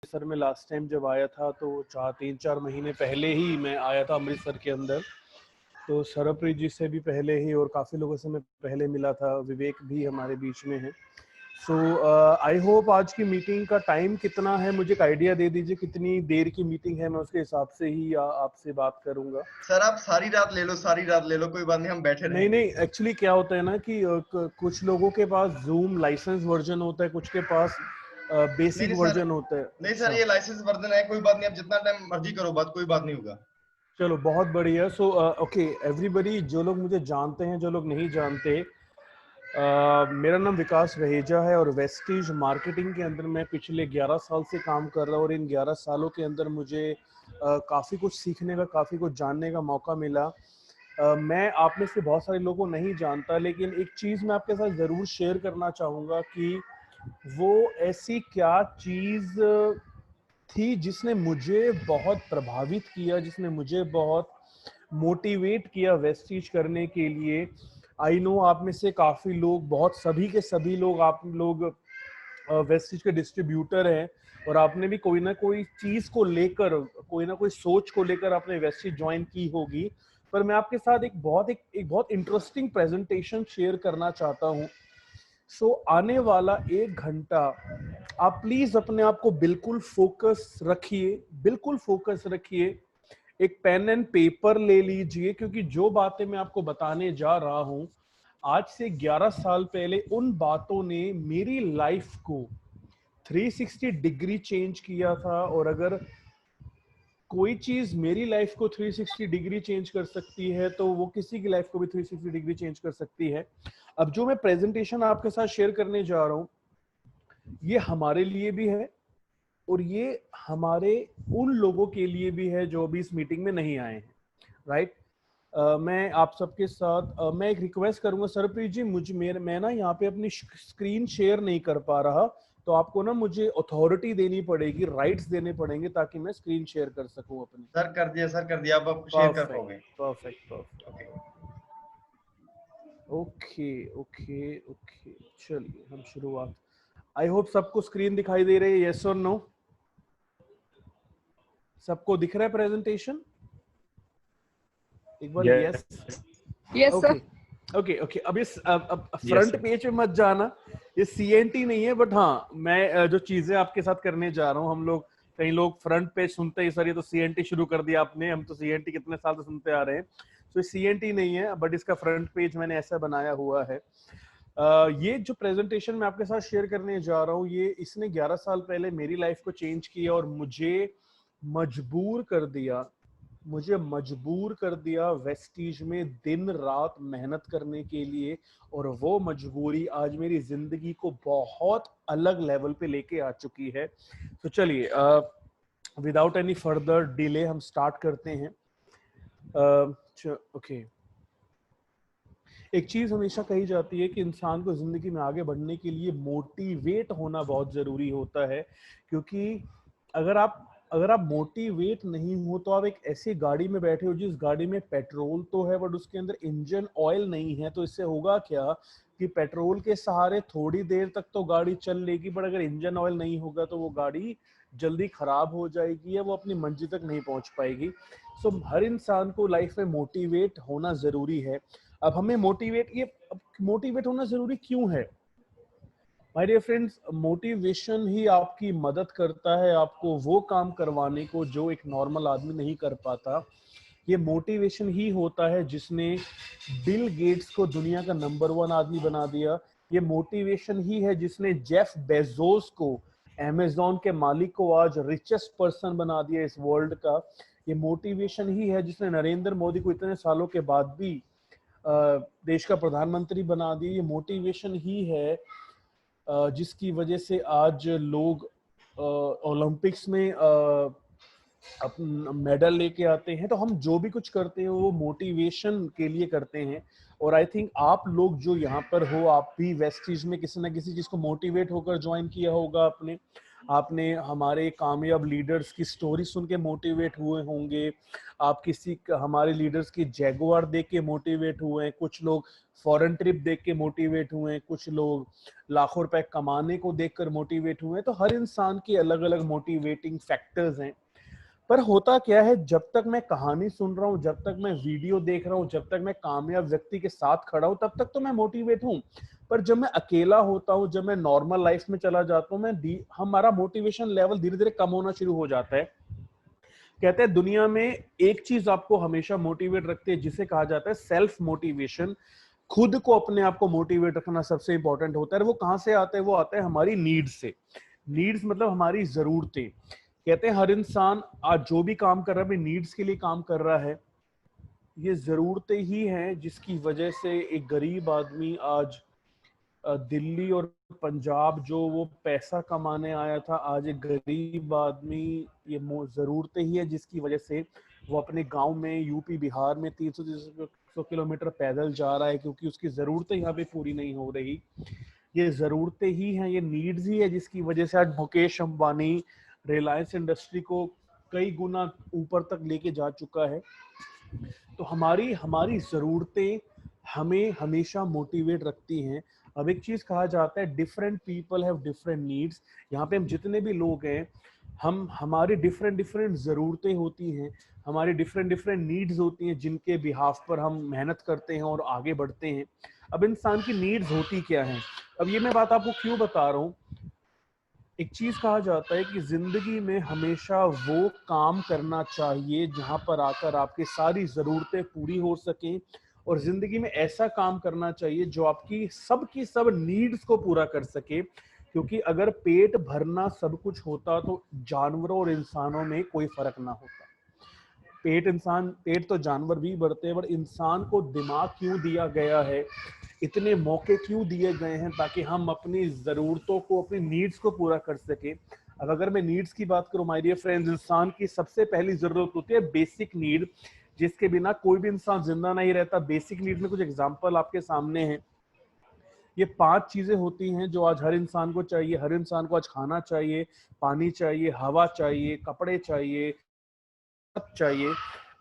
अमृतसर में last time जब आया था तो 3-4 महीने पहले ही मैं आया था अमृतसर के अंदर। तो सरप्रीत जी से भी पहले ही और काफ़ी लोगों से मैं पहले मिला था, विवेक भी हमारे बीच में है। सो आई होप आज की मीटिंग का टाइम कितना है, मुझे एक आइडिया दे दीजिए कितनी देर की मीटिंग है, मैं उसके हिसाब से ही आपसे बात करूंगा। सर आप सारी रात ले लो, सारी रात ले लो, कोई बात नहीं, हम बैठे नहीं रहेंगे। नहीं, एक्चुअली क्या होता है ना कि कुछ लोगों के पास जूम लाइसेंस वर्जन होता है, कुछ के पास नहीं बेसिक नहीं सर, वर्जन होता है। नहीं सर, अच्छा, ये लाइसेंस वर्जन है, कोई बात नहीं, आप जितना टाइम मर्जी करो बात, कोई बात नहीं होगा। चलो बहुत बढ़िया। सो ओके एवरीबडी, जो लोग मुझे जानते हैं, जो लोग नहीं जानते, मेरा नाम विकास रहेजा है और वेस्टीज मार्केटिंग के अंदर मैं पिछले 11 साल से काम कर रहा हूँ और इन 11 सालों के अंदर मुझे काफ़ी कुछ सीखने का, काफ़ी कुछ जानने का मौका मिला। मैं आप में से बहुत सारे लोगों को नहीं जानता, लेकिन एक चीज़ मैं आपके साथ ज़रूर शेयर करना चाहूँगा कि वो ऐसी क्या चीज़ थी जिसने मुझे बहुत प्रभावित किया, जिसने मुझे बहुत मोटिवेट किया वेस्टीज करने के लिए। आई नो आप में से काफ़ी लोग, बहुत सभी के सभी लोग, आप लोग वेस्टीज के डिस्ट्रीब्यूटर हैं और आपने भी कोई ना कोई चीज़ को लेकर, कोई ना कोई सोच को लेकर आपने वेस्टीज ज्वाइन की होगी। पर मैं आपके साथ एक बहुत इंटरेस्टिंग प्रेजेंटेशन शेयर करना चाहता हूँ। सो आने वाला 1 घंटा आप प्लीज अपने आप को बिल्कुल फोकस रखिए, बिल्कुल फोकस रखिए। एक पेन एंड पेपर ले लीजिए, क्योंकि जो बातें मैं आपको बताने जा रहा हूं, आज से 11 साल पहले उन बातों ने मेरी लाइफ को 360 डिग्री चेंज किया था। और अगर कोई चीज मेरी लाइफ को 360 डिग्री चेंज कर सकती है तो वो किसी की लाइफ को भी 360 डिग्री चेंज कर सकती है। अब जो मैं प्रेजेंटेशन आपके साथ शेयर करने जा रहा हूं, ये हमारे लिए भी है और ये हमारे उन लोगों के लिए भी है जो अभी इस मीटिंग में नहीं आए हैं, राइट। मैं आप सबके साथ मैं एक रिक्वेस्ट करूंगा, सरप्रीत जी, मैं ना यहाँ पे अपनी स्क्रीन शेयर नहीं कर पा रहा, तो आपको ना मुझे अथॉरिटी देनी पड़ेगी, राइट्स देने पड़ेंगे ताकि मैं स्क्रीन शेयर कर सकूं अपनी। सर कर दिया, सर कर दिया, अब शेयर कर परफेक्ट पाओगे। Perfect perfect. Okay. Okay okay okay, चलिए हम शुरुआत। आई होप सबको स्क्रीन दिखाई दे रही है, यस और नो? सबको दिख रहा है प्रेजेंटेशन? एक बार yes. Yes okay sir. Okay okay, अब इस अब फ्रंट पेज पे मत जाना, ये सीएनटी नहीं है, बट हाँ मैं जो चीजें आपके साथ करने जा रहा हूँ, हम लोग कई लोग फ्रंट पेज सुनते ही सर ये तो सीएनटी शुरू कर दिया आपने, हम तो सीएनटी कितने साल से सुनते आ रहे हैं। तो सीएनटी नहीं है, बट इसका फ्रंट पेज मैंने ऐसा बनाया हुआ है। ये जो प्रेजेंटेशन मैं आपके साथ शेयर करने जा रहा हूँ, ये इसने 11 साल पहले मेरी लाइफ को चेंज किया और मजबूर कर दिया मुझे मजबूर कर दिया वेस्टीज में दिन रात मेहनत करने के लिए। और वो मजबूरी आज मेरी जिंदगी को बहुत अलग लेवल पे लेके आ चुकी है। तो चलिए विदाउट एनी फर्दर डिले हम स्टार्ट करते हैं। ओके, एक चीज हमेशा कही जाती है कि इंसान को जिंदगी में आगे बढ़ने के लिए मोटिवेट होना बहुत जरूरी होता है, क्योंकि अगर आप मोटिवेट नहीं हो तो आप एक ऐसी गाड़ी में बैठे हो जिस गाड़ी में पेट्रोल तो है बट उसके अंदर इंजन ऑयल नहीं है, तो इससे होगा क्या कि पेट्रोल के सहारे थोड़ी देर तक तो गाड़ी चल लेगी, बट अगर इंजन ऑयल नहीं होगा तो वो गाड़ी जल्दी खराब हो जाएगी या वो अपनी मंजिल तक नहीं पहुंच पाएगी। सो हर इंसान को लाइफ में मोटिवेट होना जरूरी है। अब हमें मोटिवेट होना जरूरी क्यों है? माय डियर फ्रेंड्स, मोटिवेशन ही आपकी मदद करता है आपको वो काम करवाने को जो एक नॉर्मल आदमी नहीं कर पाता। ये मोटिवेशन ही होता है जिसने बिल गेट्स को दुनिया का नंबर 1 आदमी बना दिया। ये मोटिवेशन ही है जिसने जेफ बेजोस को, अमेज़न के मालिक को, आज रिचेस्ट पर्सन बना दिया इस वर्ल्ड का। ये मोटिवेशन ही है जिसने नरेंद्र मोदी को इतने सालों के बाद भी देश का प्रधानमंत्री बना दिया। ये मोटिवेशन ही है जिसकी वजह से आज लोग ओलंपिक्स में अपना मेडल लेके आते हैं। तो हम जो भी कुछ करते हैं वो मोटिवेशन के लिए करते हैं। और आई थिंक आप लोग जो यहाँ पर हो, आप भी वेस्टीज में किसी ना किसी चीज को मोटिवेट होकर ज्वाइन किया होगा आपने। आपने हमारे कामयाब लीडर्स की स्टोरी सुन के मोटिवेट हुए होंगे, आप किसी हमारे लीडर्स की जैगुआर देख के मोटिवेट हुए हैं, कुछ लोग फॉरेन ट्रिप देख के मोटिवेट हुए हैं, कुछ लोग लाखों रुपए कमाने को देखकर मोटिवेट हुए हैं। तो हर इंसान की अलग अलग मोटिवेटिंग फैक्टर्स हैं। पर होता क्या है, जब तक मैं कहानी सुन रहा हूँ, जब तक मैं वीडियो देख रहा हूँ, जब तक मैं कामयाब व्यक्ति के साथ खड़ा हूँ, तब तक तो मैं मोटिवेट हूँ। पर जब मैं अकेला होता हूँ, जब मैं नॉर्मल लाइफ में चला जाता हूँ, हमारा मोटिवेशन लेवल धीरे धीरे कम होना शुरू हो जाता है। कहते हैं दुनिया में एक चीज आपको हमेशा मोटिवेट रखती है, जिसे कहा जाता है सेल्फ मोटिवेशन। खुद को अपने आप को मोटिवेट रखना सबसे इंपॉर्टेंट होता है। वो कहां से आता है? वो आता है हमारी नीड्स से। नीड्स मतलब हमारी जरूरतें। कहते हैं हर इंसान आज जो भी काम कर रहा है अपनी नीड्स के लिए काम कर रहा है। ये जरूरतें ही हैं जिसकी वजह से एक गरीब आदमी आज दिल्ली और पंजाब जो वो पैसा कमाने आया था, आज एक गरीब आदमी, ये जरूरतें ही है जिसकी वजह से वो अपने गांव में यूपी बिहार में 300 किलोमीटर पैदल जा रहा है, क्योंकि उसकी जरूरतें यहाँ पे पूरी नहीं हो रही। ये जरूरतें ही हैं, ये नीड्स ही है जिसकी वजह से आज मुकेश अंबानी रिलायंस इंडस्ट्री को कई गुना ऊपर तक लेके जा चुका है। तो हमारी हमारी ज़रूरतें हमें हमेशा मोटिवेट रखती हैं। अब एक चीज़ कहा जाता है different people have different needs. यहाँ पे हम जितने भी लोग हैं, हम हमारी डिफरेंट डिफरेंट ज़रूरतें होती हैं, हमारी डिफरेंट डिफरेंट नीड्स होती हैं, जिनके बिहाफ पर हम मेहनत करते हैं और आगे बढ़ते हैं। अब इंसान की नीड्स होती क्या हैं? अब ये मैं बात आपको क्यों बता रहा हूँ, एक चीज कहा जाता है कि जिंदगी में हमेशा वो काम करना चाहिए जहां पर आकर आपकी सारी जरूरतें पूरी हो सकें, और जिंदगी में ऐसा काम करना चाहिए जो आपकी सब नीड्स को पूरा कर सके। क्योंकि अगर पेट भरना सब कुछ होता तो जानवरों और इंसानों में कोई फर्क ना होता। पेट तो जानवर भी भरते हैं, पर इंसान को दिमाग क्यों दिया गया है, इतने मौके क्यों दिए गए हैं, ताकि हम अपनी जरूरतों को, अपनी नीड्स को पूरा कर सके। अब अगर मैं नीड्स की बात करूं माय डियर फ्रेंड्स, इंसान की सबसे पहली जरूरत होती है बेसिक नीड, जिसके बिना कोई भी इंसान जिंदा नहीं रहता। बेसिक नीड में कुछ एग्जांपल आपके सामने हैं। ये 5 चीजें होती हैं जो आज हर इंसान को चाहिए। हर इंसान को आज खाना चाहिए, पानी चाहिए, हवा चाहिए, कपड़े चाहिए, चाहिए।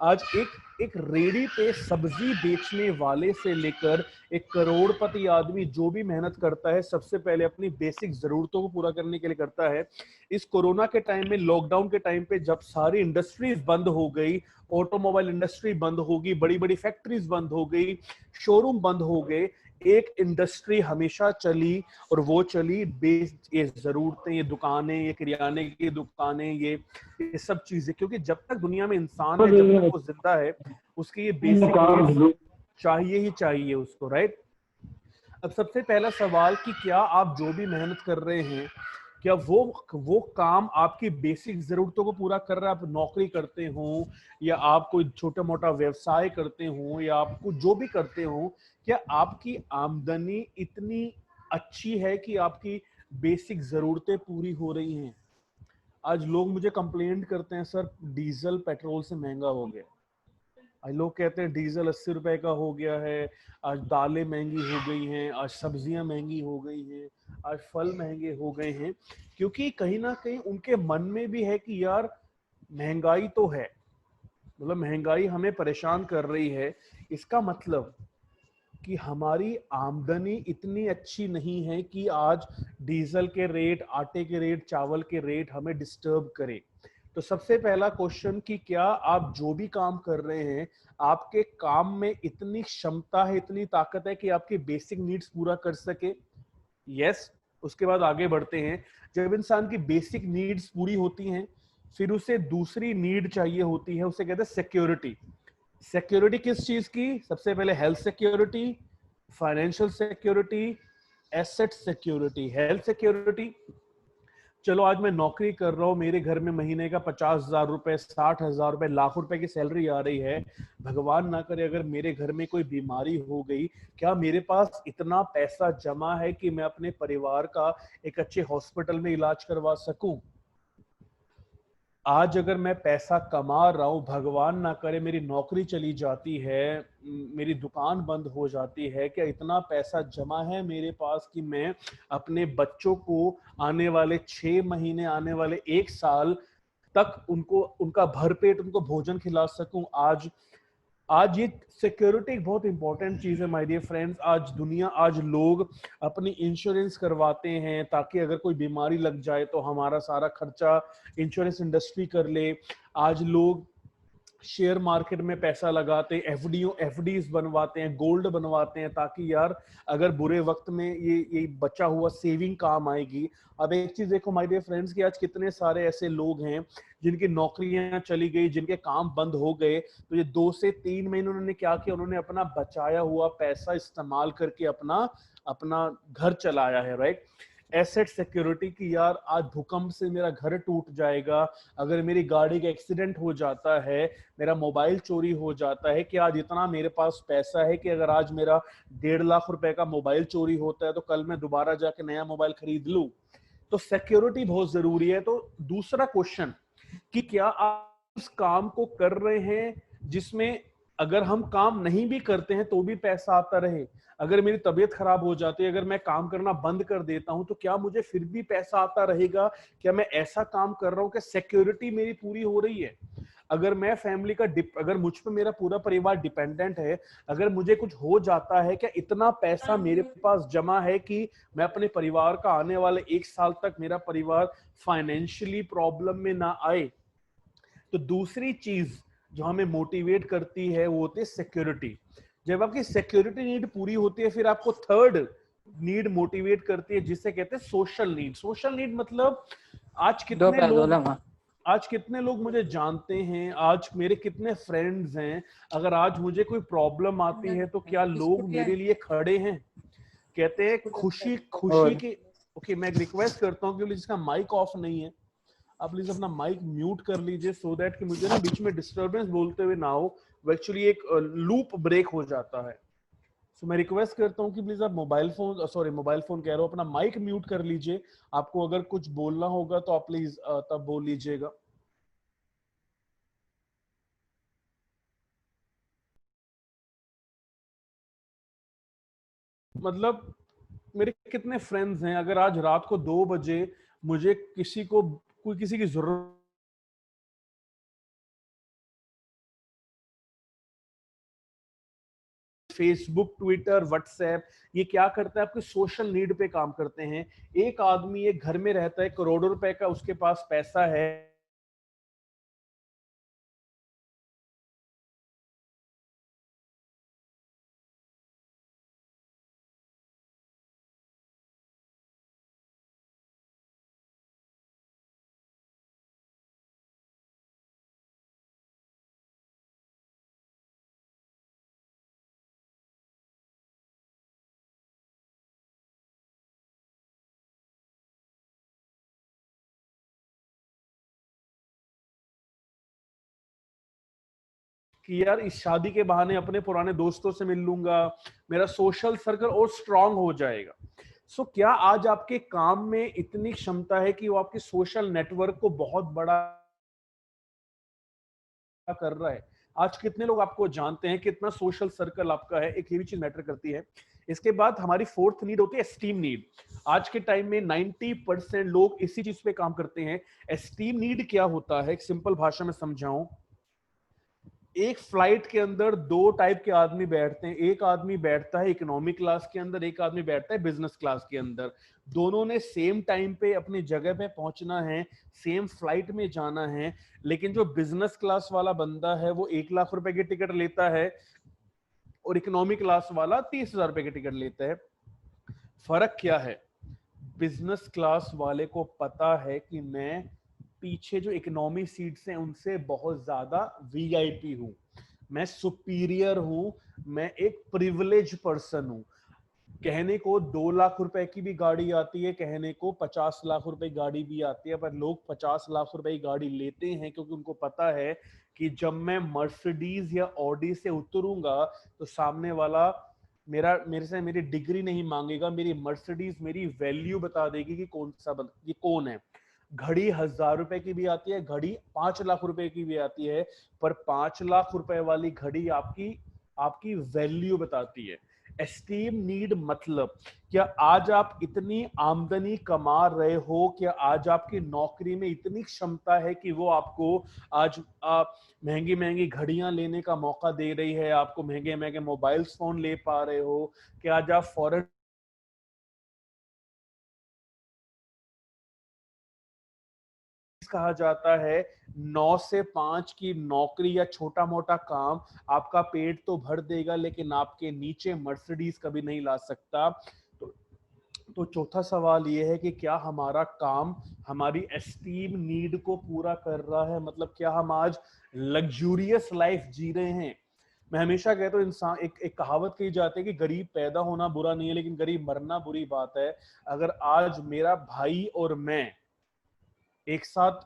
आज एक एक रेडी पे सब्जी बेचने वाले से लेकर एक करोड़पति आदमी जो भी मेहनत करता है, सबसे पहले अपनी बेसिक जरूरतों को पूरा करने के लिए करता है। इस कोरोना के टाइम में, लॉकडाउन के टाइम पे, जब सारी इंडस्ट्रीज बंद हो गई, ऑटोमोबाइल इंडस्ट्री बंद होगी, बड़ी बड़ी फैक्ट्रीज बंद हो गई, शोरूम बंद हो गए, एक इंडस्ट्री हमेशा चली, और वो चली ये जरूरतें, ये दुकानें, ये किराने की दुकानें, ये सब चीजें। क्योंकि जब तक दुनिया में इंसान है, जब तक वो जिंदा है, उसके ये बेसिक नीड्स चाहिए ही चाहिए उसको, राइट? अब सबसे पहला सवाल कि क्या आप जो भी मेहनत कर रहे हैं, क्या वो काम आपकी बेसिक जरूरतों को पूरा कर रहा है? आप नौकरी करते हो, या आप कोई छोटा मोटा व्यवसाय करते हो, या आप कुछ जो भी करते हो, क्या आपकी आमदनी इतनी अच्छी है कि आपकी बेसिक जरूरतें पूरी हो रही हैं? आज लोग मुझे कंप्लेंट करते हैं, सर डीजल पेट्रोल से महंगा हो गया। आज लोग कहते हैं डीजल 80 रुपए का हो गया है, आज दालें महंगी हो गई हैं, आज सब्जियां महंगी हो गई हैं, आज फल महंगे हो गए हैं। क्योंकि कहीं ना कहीं उनके मन में भी है कि यार महंगाई तो है, मतलब महंगाई हमें परेशान कर रही है। इसका मतलब कि हमारी आमदनी इतनी अच्छी नहीं है कि आज डीजल के रेट, आटे के रेट, चावल के रेट हमें डिस्टर्ब करे। तो सबसे पहला क्वेश्चन कि क्या आप जो भी काम कर रहे हैं, आपके काम में इतनी क्षमता है, इतनी ताकत है कि आपकी बेसिक नीड्स पूरा कर सके? यस। उसके बाद आगे बढ़ते हैं। जब इंसान की बेसिक नीड्स पूरी होती हैं, फिर उसे दूसरी नीड चाहिए होती है, उसे कहते हैं सिक्योरिटी। सिक्योरिटी किस चीज की? सबसे पहले health security, financial security, asset security. Health security, चलो आज मैं नौकरी कर रहा हूँ, मेरे घर में महीने का 50,000 रुपए, 60,000 रुपए, लाखों रुपए की सैलरी आ रही है। भगवान ना करे अगर मेरे घर में कोई बीमारी हो गई, क्या मेरे पास इतना पैसा जमा है कि मैं अपने परिवार का एक अच्छे हॉस्पिटल में इलाज करवा सकूं? आज अगर मैं पैसा कमा रहा हूं, भगवान ना करे मेरी नौकरी चली जाती है, मेरी दुकान बंद हो जाती है, क्या इतना पैसा जमा है मेरे पास कि मैं अपने बच्चों को आने वाले 6 महीने, आने वाले 1 साल तक उनको उनका भरपेट उनको भोजन खिला सकूं? आज आज ये सिक्योरिटी एक बहुत इंपॉर्टेंट चीज है माय डियर फ्रेंड्स। आज लोग अपनी इंश्योरेंस करवाते हैं ताकि अगर कोई बीमारी लग जाए तो हमारा सारा खर्चा इंश्योरेंस इंडस्ट्री कर ले। आज लोग शेयर मार्केट में पैसा लगाते हैं, एफडीज बनवाते हैं, गोल्ड बनवाते हैं, ताकि यार अगर बुरे वक्त में ये बचा हुआ सेविंग काम आएगी। अब एक चीज देखो माय डियर फ्रेंड्स कि आज कितने सारे ऐसे लोग हैं जिनकी नौकरियां चली गई, जिनके काम बंद हो गए, तो ये 2 से 3 महीने उन्होंने क्या किया, उन्होंने अपना बचाया हुआ पैसा इस्तेमाल करके अपना अपना घर चलाया है, राइट। एसेट सिक्योरिटी की, यार आज भूकंप से मेरा घर टूट जाएगा, अगर मेरी गाड़ी का एक्सीडेंट हो जाता है, मेरा मोबाइल चोरी हो जाता है, कि आज इतना मेरे पास पैसा है कि अगर आज मेरा 1.5 लाख रुपए का मोबाइल चोरी होता है तो कल मैं दोबारा जाके नया मोबाइल खरीद लूं। तो सिक्योरिटी बहुत जरूरी है। तो दूसरा क्वेश्चन कि क्या आप उस काम को कर रहे हैं जिसमें अगर हम काम नहीं भी करते हैं तो भी पैसा आता रहे? अगर मेरी तबीयत खराब हो जाती है, अगर मैं काम करना बंद कर देता हूं तो क्या मुझे फिर भी पैसा आता रहेगा? क्या मैं ऐसा काम कर रहा हूं कि सिक्योरिटी मेरी पूरी हो रही है? अगर मैं फैमिली का अगर मुझ पर मेरा पूरा परिवार डिपेंडेंट है, अगर मुझे कुछ हो जाता है, क्या इतना पैसा मेरे पास जमा है कि मैं अपने परिवार का आने वाले 1 साल तक मेरा परिवार फाइनेंशियली प्रॉब्लम में ना आए? तो दूसरी चीज जो हमें मोटिवेट करती है वो होती है सिक्योरिटी। जब आपकी सिक्योरिटी नीड पूरी होती है, फिर आपको थर्ड नीड मोटिवेट करती है, जिसे कहते हैं सोशल नीड। सोशल नीड मतलब आज कितने लोग आज कितने लोग मुझे जानते हैं, आज मेरे कितने फ्रेंड्स हैं, अगर आज मुझे कोई प्रॉब्लम आती है तो क्या लोग मेरे लिए खड़े हैं? कहते हैं खुशी खुशी की। ओके, मैं एक रिक्वेस्ट करता हूँ कि जिसका माइक ऑफ नहीं है, आप प्लीज अपना माइक म्यूट कर लीजिए, सो दैट कि मुझे ना बीच में डिस्टरबेंस बोलते हुए ना हो, वो एक्चुअली एक लूप ब्रेक हो जाता है। सो मैं रिक्वेस्ट करता हूँ कि प्लीज आप मोबाइल फोन कह रहा हूँ, अपना माइक म्यूट कर लीजिए। आपको अगर कुछ बोलना होगा तो आप प्लीज तब बोल लीजिएगा। मतलब मेरे कितने फ्रेंड्स हैं, अगर आज रात को 2 बजे मुझे किसी की जरूरत, फेसबुक, ट्विटर, व्हाट्सएप, ये क्या करता है, आपके सोशल नीड पे काम करते हैं। एक आदमी एक घर में रहता है, करोड़ों रुपए का उसके पास पैसा है, कि यार इस शादी के बहाने अपने पुराने दोस्तों से मिल लूंगा, मेरा सोशल सर्कल और स्ट्रांग हो जाएगा। सो क्या आज आपके काम में इतनी क्षमता है कि वो आपके सोशल नेटवर्क को बहुत बड़ा कर रहा है? आज कितने लोग आपको जानते हैं, कितना सोशल सर्कल आपका है, एक ये भी चीज मैटर करती है। इसके बाद हमारी फोर्थ नीड होती है एस्टीम नीड। आज के टाइम में 90% लोग इसी चीज पे काम करते हैं। एस्टीम नीड क्या होता है, एक सिंपल भाषा में समझाऊं, एक फ्लाइट के अंदर 2 टाइप के आदमी बैठते हैं। एक आदमी बैठता है इकोनॉमिक क्लास के अंदर, एक आदमी बैठता है बिजनेस क्लास के अंदर। दोनों ने सेम टाइम पे अपनी जगह पे पहुंचना है, सेम फ्लाइट में जाना है, लेकिन जो बिजनेस क्लास वाला बंदा है वो 1 लाख रुपए की टिकट लेता है और इकोनॉमिक क्लास वाला 30,000 रुपए की टिकट लेता है। फर्क क्या है? बिजनेस क्लास वाले को पता है कि मैं पीछे जो इकोनॉमी सीट्स हैं उनसे बहुत ज्यादा वीआईपी हूं, मैं सुपीरियर हूं, मैं एक प्रिविलेज पर्सन हूं। कहने को 2 लाख रुपए की भी गाड़ी आती है, कहने को 50 लाख रुपए की गाड़ी भी आती है, पर लोग 50 लाख रुपए की गाड़ी लेते हैं क्योंकि उनको पता है कि जब मैं मर्सिडीज या ऑडी से उतरूंगा तो सामने वाला मेरे से मेरी डिग्री नहीं मांगेगा, मेरी मर्सिडीज मेरी वैल्यू बता देगी कि ये कौन है। घड़ी 1,000 रुपए की भी आती है, घड़ी 5 लाख रुपए की भी आती है, पर 5 लाख रुपए वाली घड़ी आपकी आपकी वैल्यू बताती है। एस्टीम नीड मतलब क्या आज आप इतनी आमदनी कमा रहे हो, क्या आज आपकी नौकरी में इतनी क्षमता है कि वो आपको आज आप महंगी महंगी घड़ियां लेने का मौका दे रही है, आपको महंगे महंगे मोबाइल फोन ले पा रहे हो, कि आज आप फॉरेन कहा जाता है 9 से 5 की नौकरी या छोटा मोटा काम आपका पेट तो भर देगा, लेकिन आपके नीचे मर्सिडीज कभी नहीं ला सकता। तो तो चौथा सवाल ये है कि क्या हमारा काम हमारी एस्टीम नीड को पूरा कर रहा है, मतलब क्या हम आज लग्जूरियस लाइफ जी रहे हैं। मैं हमेशा कहता हूँ इंसान एक एक कहावत कही जाती है कि गरीब पैदा होना बुरा नहीं है, लेकिन गरीब मरना बुरी बात है। अगर आज मेरा भाई और मैं एक साथ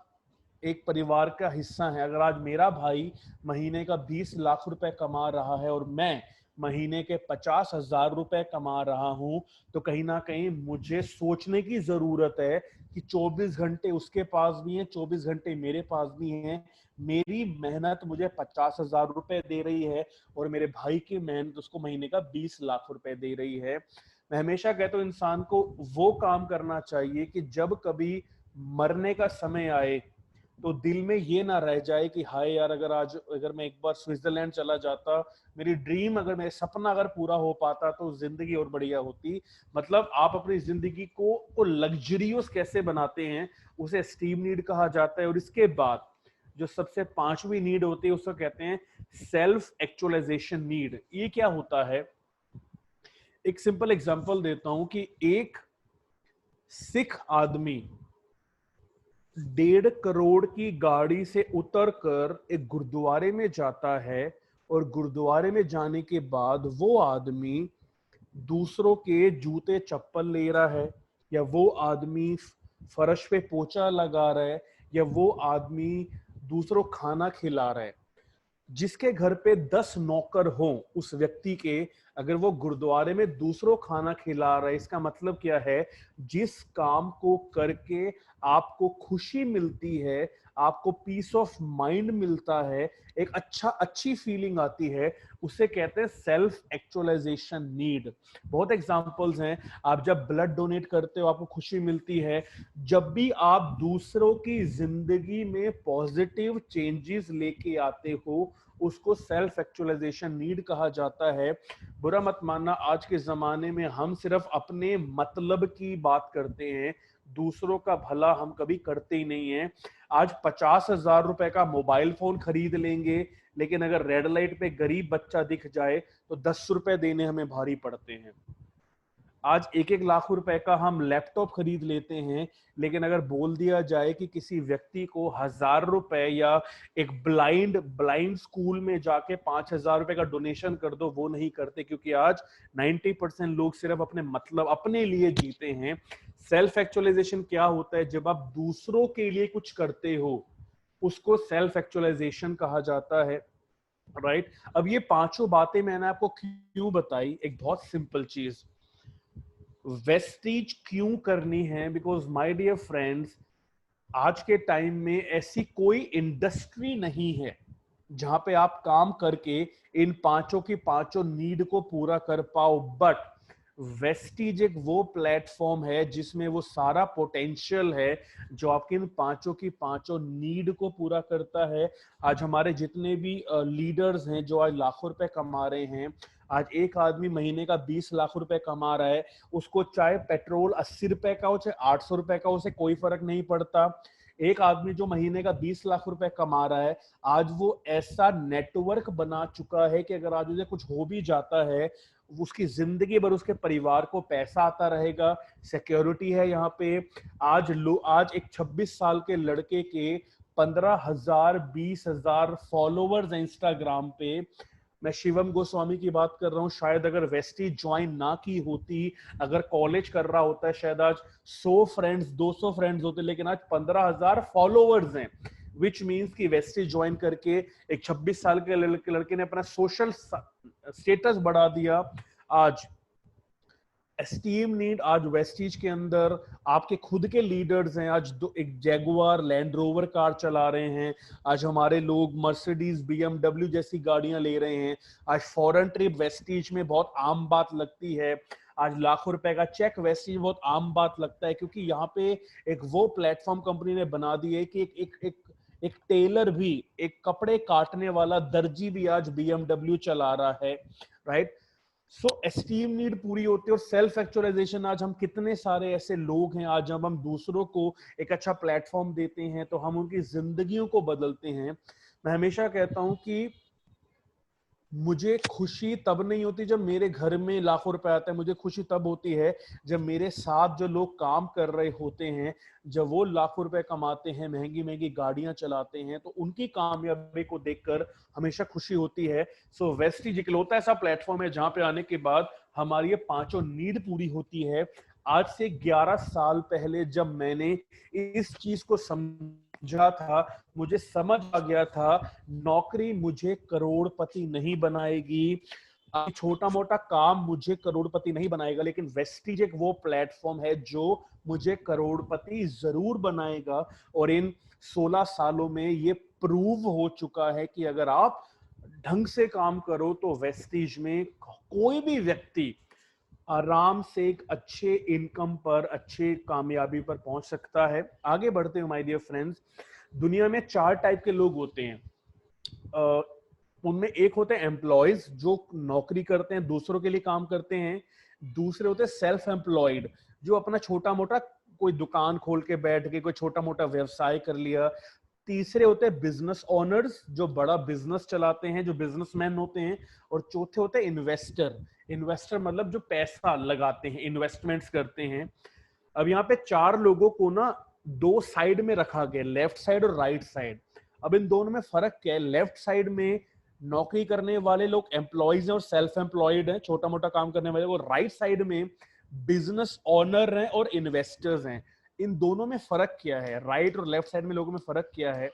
एक परिवार का हिस्सा है, अगर आज मेरा भाई महीने का 20 लाख रुपए कमा रहा है और मैं महीने के 50,000 रुपए कमा रहा हूं, तो कहीं ना कहीं मुझे सोचने की जरूरत है कि 24 घंटे उसके पास भी हैं, 24 घंटे मेरे पास भी हैं। मेरी मेहनत मुझे 50,000 रुपए दे रही है और मेरे भाई की मेहनत उसको महीने का 20 लाख रुपए दे रही है। मैं हमेशा कहता हूँ इंसान को वो काम करना चाहिए कि जब कभी मरने का समय आए तो दिल में ये ना रह जाए कि हाय यार, अगर मैं एक बार स्विट्जरलैंड चला जाता, मेरी ड्रीम अगर मेरा सपना अगर पूरा हो पाता तो जिंदगी और बढ़िया होती। मतलब आप अपनी जिंदगी को लग्जरियस कैसे बनाते हैं, उसे स्टीम नीड कहा जाता है। और इसके बाद जो सबसे पांचवी नीड होती है उसको कहते हैं सेल्फ एक्चुअलाइजेशन नीड। ये क्या होता है, एक सिंपल एग्जांपल देता हूं कि एक सिख आदमी 1.5 करोड़ की गाड़ी से उतरकर एक गुरुद्वारे में जाता है, और गुरुद्वारे में जाने के बाद वो आदमी दूसरों के जूते चप्पल ले रहा है, या वो आदमी फर्श पे पोछा लगा रहा है, या वो आदमी दूसरों खाना खिला रहा है। जिसके घर पे 10 नौकर हो उस व्यक्ति के, अगर वो गुरुद्वारे में दूसरों खाना खिला रहा है, इसका मतलब क्या है, जिस काम को करके आपको खुशी मिलती है, आपको पीस ऑफ माइंड मिलता है, एक अच्छी फीलिंग आती है, उसे कहते हैं सेल्फ एक्चुअलाइजेशन नीड। बहुत एग्जांपल्स हैं। आप जब ब्लड डोनेट करते हो आपको खुशी मिलती है। जब भी आप दूसरों की जिंदगी में पॉजिटिव चेंजेस लेके आते हो, उसको सेल्फ एक्चुअलाइजेशन नीड कहा जाता है। बुरा मत मानना, आज के जमाने में हम सिर्फ अपने मतलब की बात करते हैं, दूसरों का भला हम कभी करते ही नहीं है। आज 50,000 रुपए का मोबाइल फोन खरीद लेंगे, लेकिन अगर रेड लाइट पे गरीब बच्चा दिख जाए तो 10 रुपए देने हमें भारी पड़ते हैं। आज 1-1 लाख रुपए का हम लैपटॉप खरीद लेते हैं, लेकिन अगर बोल दिया जाए कि किसी व्यक्ति को 1,000 रुपए या एक ब्लाइंड ब्लाइंड स्कूल में जाके 5,000 रुपए का डोनेशन कर दो, वो नहीं करते, क्योंकि आज 90% लोग सिर्फ अपने मतलब अपने लिए जीते हैं। सेल्फ एक्चुअलाइजेशन क्या होता है, जब आप दूसरों के लिए कुछ करते हो उसको सेल्फ एक्चुअलाइजेशन कहा जाता है। राइट। अब ये पांचों बातें मैंने आपको क्यों बताई, एक बहुत सिंपल चीज, वेस्टीज क्यों करनी है, बिकॉज माय डियर फ्रेंड्स, आज के टाइम में ऐसी कोई इंडस्ट्री नहीं है जहां पे आप काम करके इन पांचों की पांचों नीड को पूरा कर पाओ। बट वेस्टीज एक वो प्लेटफॉर्म है जिसमें वो सारा पोटेंशियल है जो आपके इन पांचों की पांचों नीड को पूरा करता है। आज हमारे जितने भी लीडर्स हैं जो आज लाखों रुपए कमा रहे हैं, आज एक आदमी महीने का 20 लाख रुपए कमा रहा है, उसको चाहे पेट्रोल 80 रुपए का हो चाहे 800 रुपए का हो, उसे कोई फर्क नहीं पड़ता। एक आदमी जो महीने का 20 लाख रुपए कमा रहा है, आज वो ऐसा नेटवर्क बना चुका है कि अगर आज उसे कुछ हो भी जाता है, उसकी जिंदगी भर उसके परिवार को पैसा आता रहेगा, सिक्योरिटी है यहाँ पे। आज एक 26 साल के लड़के के 15,000 20,000 फॉलोवर्स हैं इंस्टाग्राम पे। मैं शिवम गोस्वामी की बात कर रहा हूँ, शायद अगर वेस्टी ज्वाइन ना की होती, अगर कॉलेज कर रहा होता है, शायद आज 100 फ्रेंड्स 200 फ्रेंड्स होते, लेकिन आज 15,000 फॉलोवर्स हैं। विच मीन्स कि वेस्टी ज्वाइन करके एक 26 साल के लड़के ने अपना सोशल स्टेटस बढ़ा दिया। आज एस्टीम नीड आज वेस्टीज के अंदर आपके खुद के लीडर्स हैं। आज एक जैगुआर लैंड रोवर कार चला रहे हैं, आज हमारे लोग मर्सिडीज बीएमडब्ल्यू जैसी गाड़ियां ले रहे हैं। आज फॉरेन ट्रिप वेस्टीज में बहुत आम बात लगती है। आज लाखों रुपए का चेक वेस्टीज बहुत आम बात लगता है, क्योंकि यहाँ पे एक वो प्लेटफॉर्म कंपनी ने बना दी है कि एक टेलर भी, एक कपड़े काटने वाला दर्जी भी आज बीएमडब्ल्यू चला रहा है, राइट। सो एस्टीम नीड पूरी होती है। और सेल्फ एक्चुअलाइजेशन, आज हम कितने सारे ऐसे लोग हैं, आज जब हम दूसरों को एक अच्छा प्लेटफॉर्म देते हैं तो हम उनकी जिंदगियों को बदलते हैं। मैं हमेशा कहता हूं कि मुझे खुशी तब नहीं होती जब मेरे घर में लाखों रुपए आते हैं, मुझे खुशी तब होती है जब मेरे साथ जो लोग काम कर रहे होते हैं, जब वो लाखों रुपए कमाते हैं, महंगी महंगी गाड़ियां चलाते हैं, तो उनकी कामयाबी को देखकर हमेशा खुशी होती है। सो वेस्टीज इकलौता ऐसा प्लेटफॉर्म है जहां पे आने के बाद हमारी ये पांचों नीड पूरी होती है। आज से 11 साल पहले जब मैंने इस चीज को समझा था, मुझे समझ आ गया था नौकरी मुझे करोड़पति नहीं बनाएगी, छोटा मोटा काम मुझे करोड़पति नहीं बनाएगा, लेकिन वेस्टीज एक वो प्लेटफॉर्म है जो मुझे करोड़पति जरूर बनाएगा। और इन 16 सालों में ये प्रूव हो चुका है कि अगर आप ढंग से काम करो तो वेस्टीज में कोई भी व्यक्ति आराम से एक अच्छे इनकम पर, अच्छे कामयाबी पर पहुंच सकता है। आगे बढ़ते हैं माय डियर फ्रेंड्स। दुनिया में 4 टाइप के लोग होते हैं। उनमें एक होते हैं एम्प्लॉयज, जो नौकरी करते हैं, दूसरों के लिए काम करते हैं। दूसरे होते हैं सेल्फ एम्प्लॉयड, जो अपना छोटा मोटा कोई दुकान खोल के बैठ के कोई छोटा मोटा व्यवसाय कर लिया। तीसरे होते हैं बिजनेस ओनर्स, जो बड़ा बिजनेस चलाते हैं, जो बिजनेसमैन होते हैं। और चौथे होते हैं इन्वेस्टर। इन्वेस्टर मतलब जो पैसा लगाते हैं, इन्वेस्टमेंट्स करते हैं। अब यहाँ पे 4 लोगों को ना 2 साइड में रखा गया, लेफ्ट साइड और राइट साइड। अब इन दोनों में फर्क क्या है? लेफ्ट साइड में नौकरी करने वाले लोग एम्प्लॉयज हैं और सेल्फ एम्प्लॉयड हैं, छोटा मोटा काम करने वाले। और राइट साइड में बिजनेस ओनर हैं और इन्वेस्टर्स हैं। इन दोनों में फर्क क्या है? राइट और लेफ्ट साइड में लोगों में फर्क क्या है?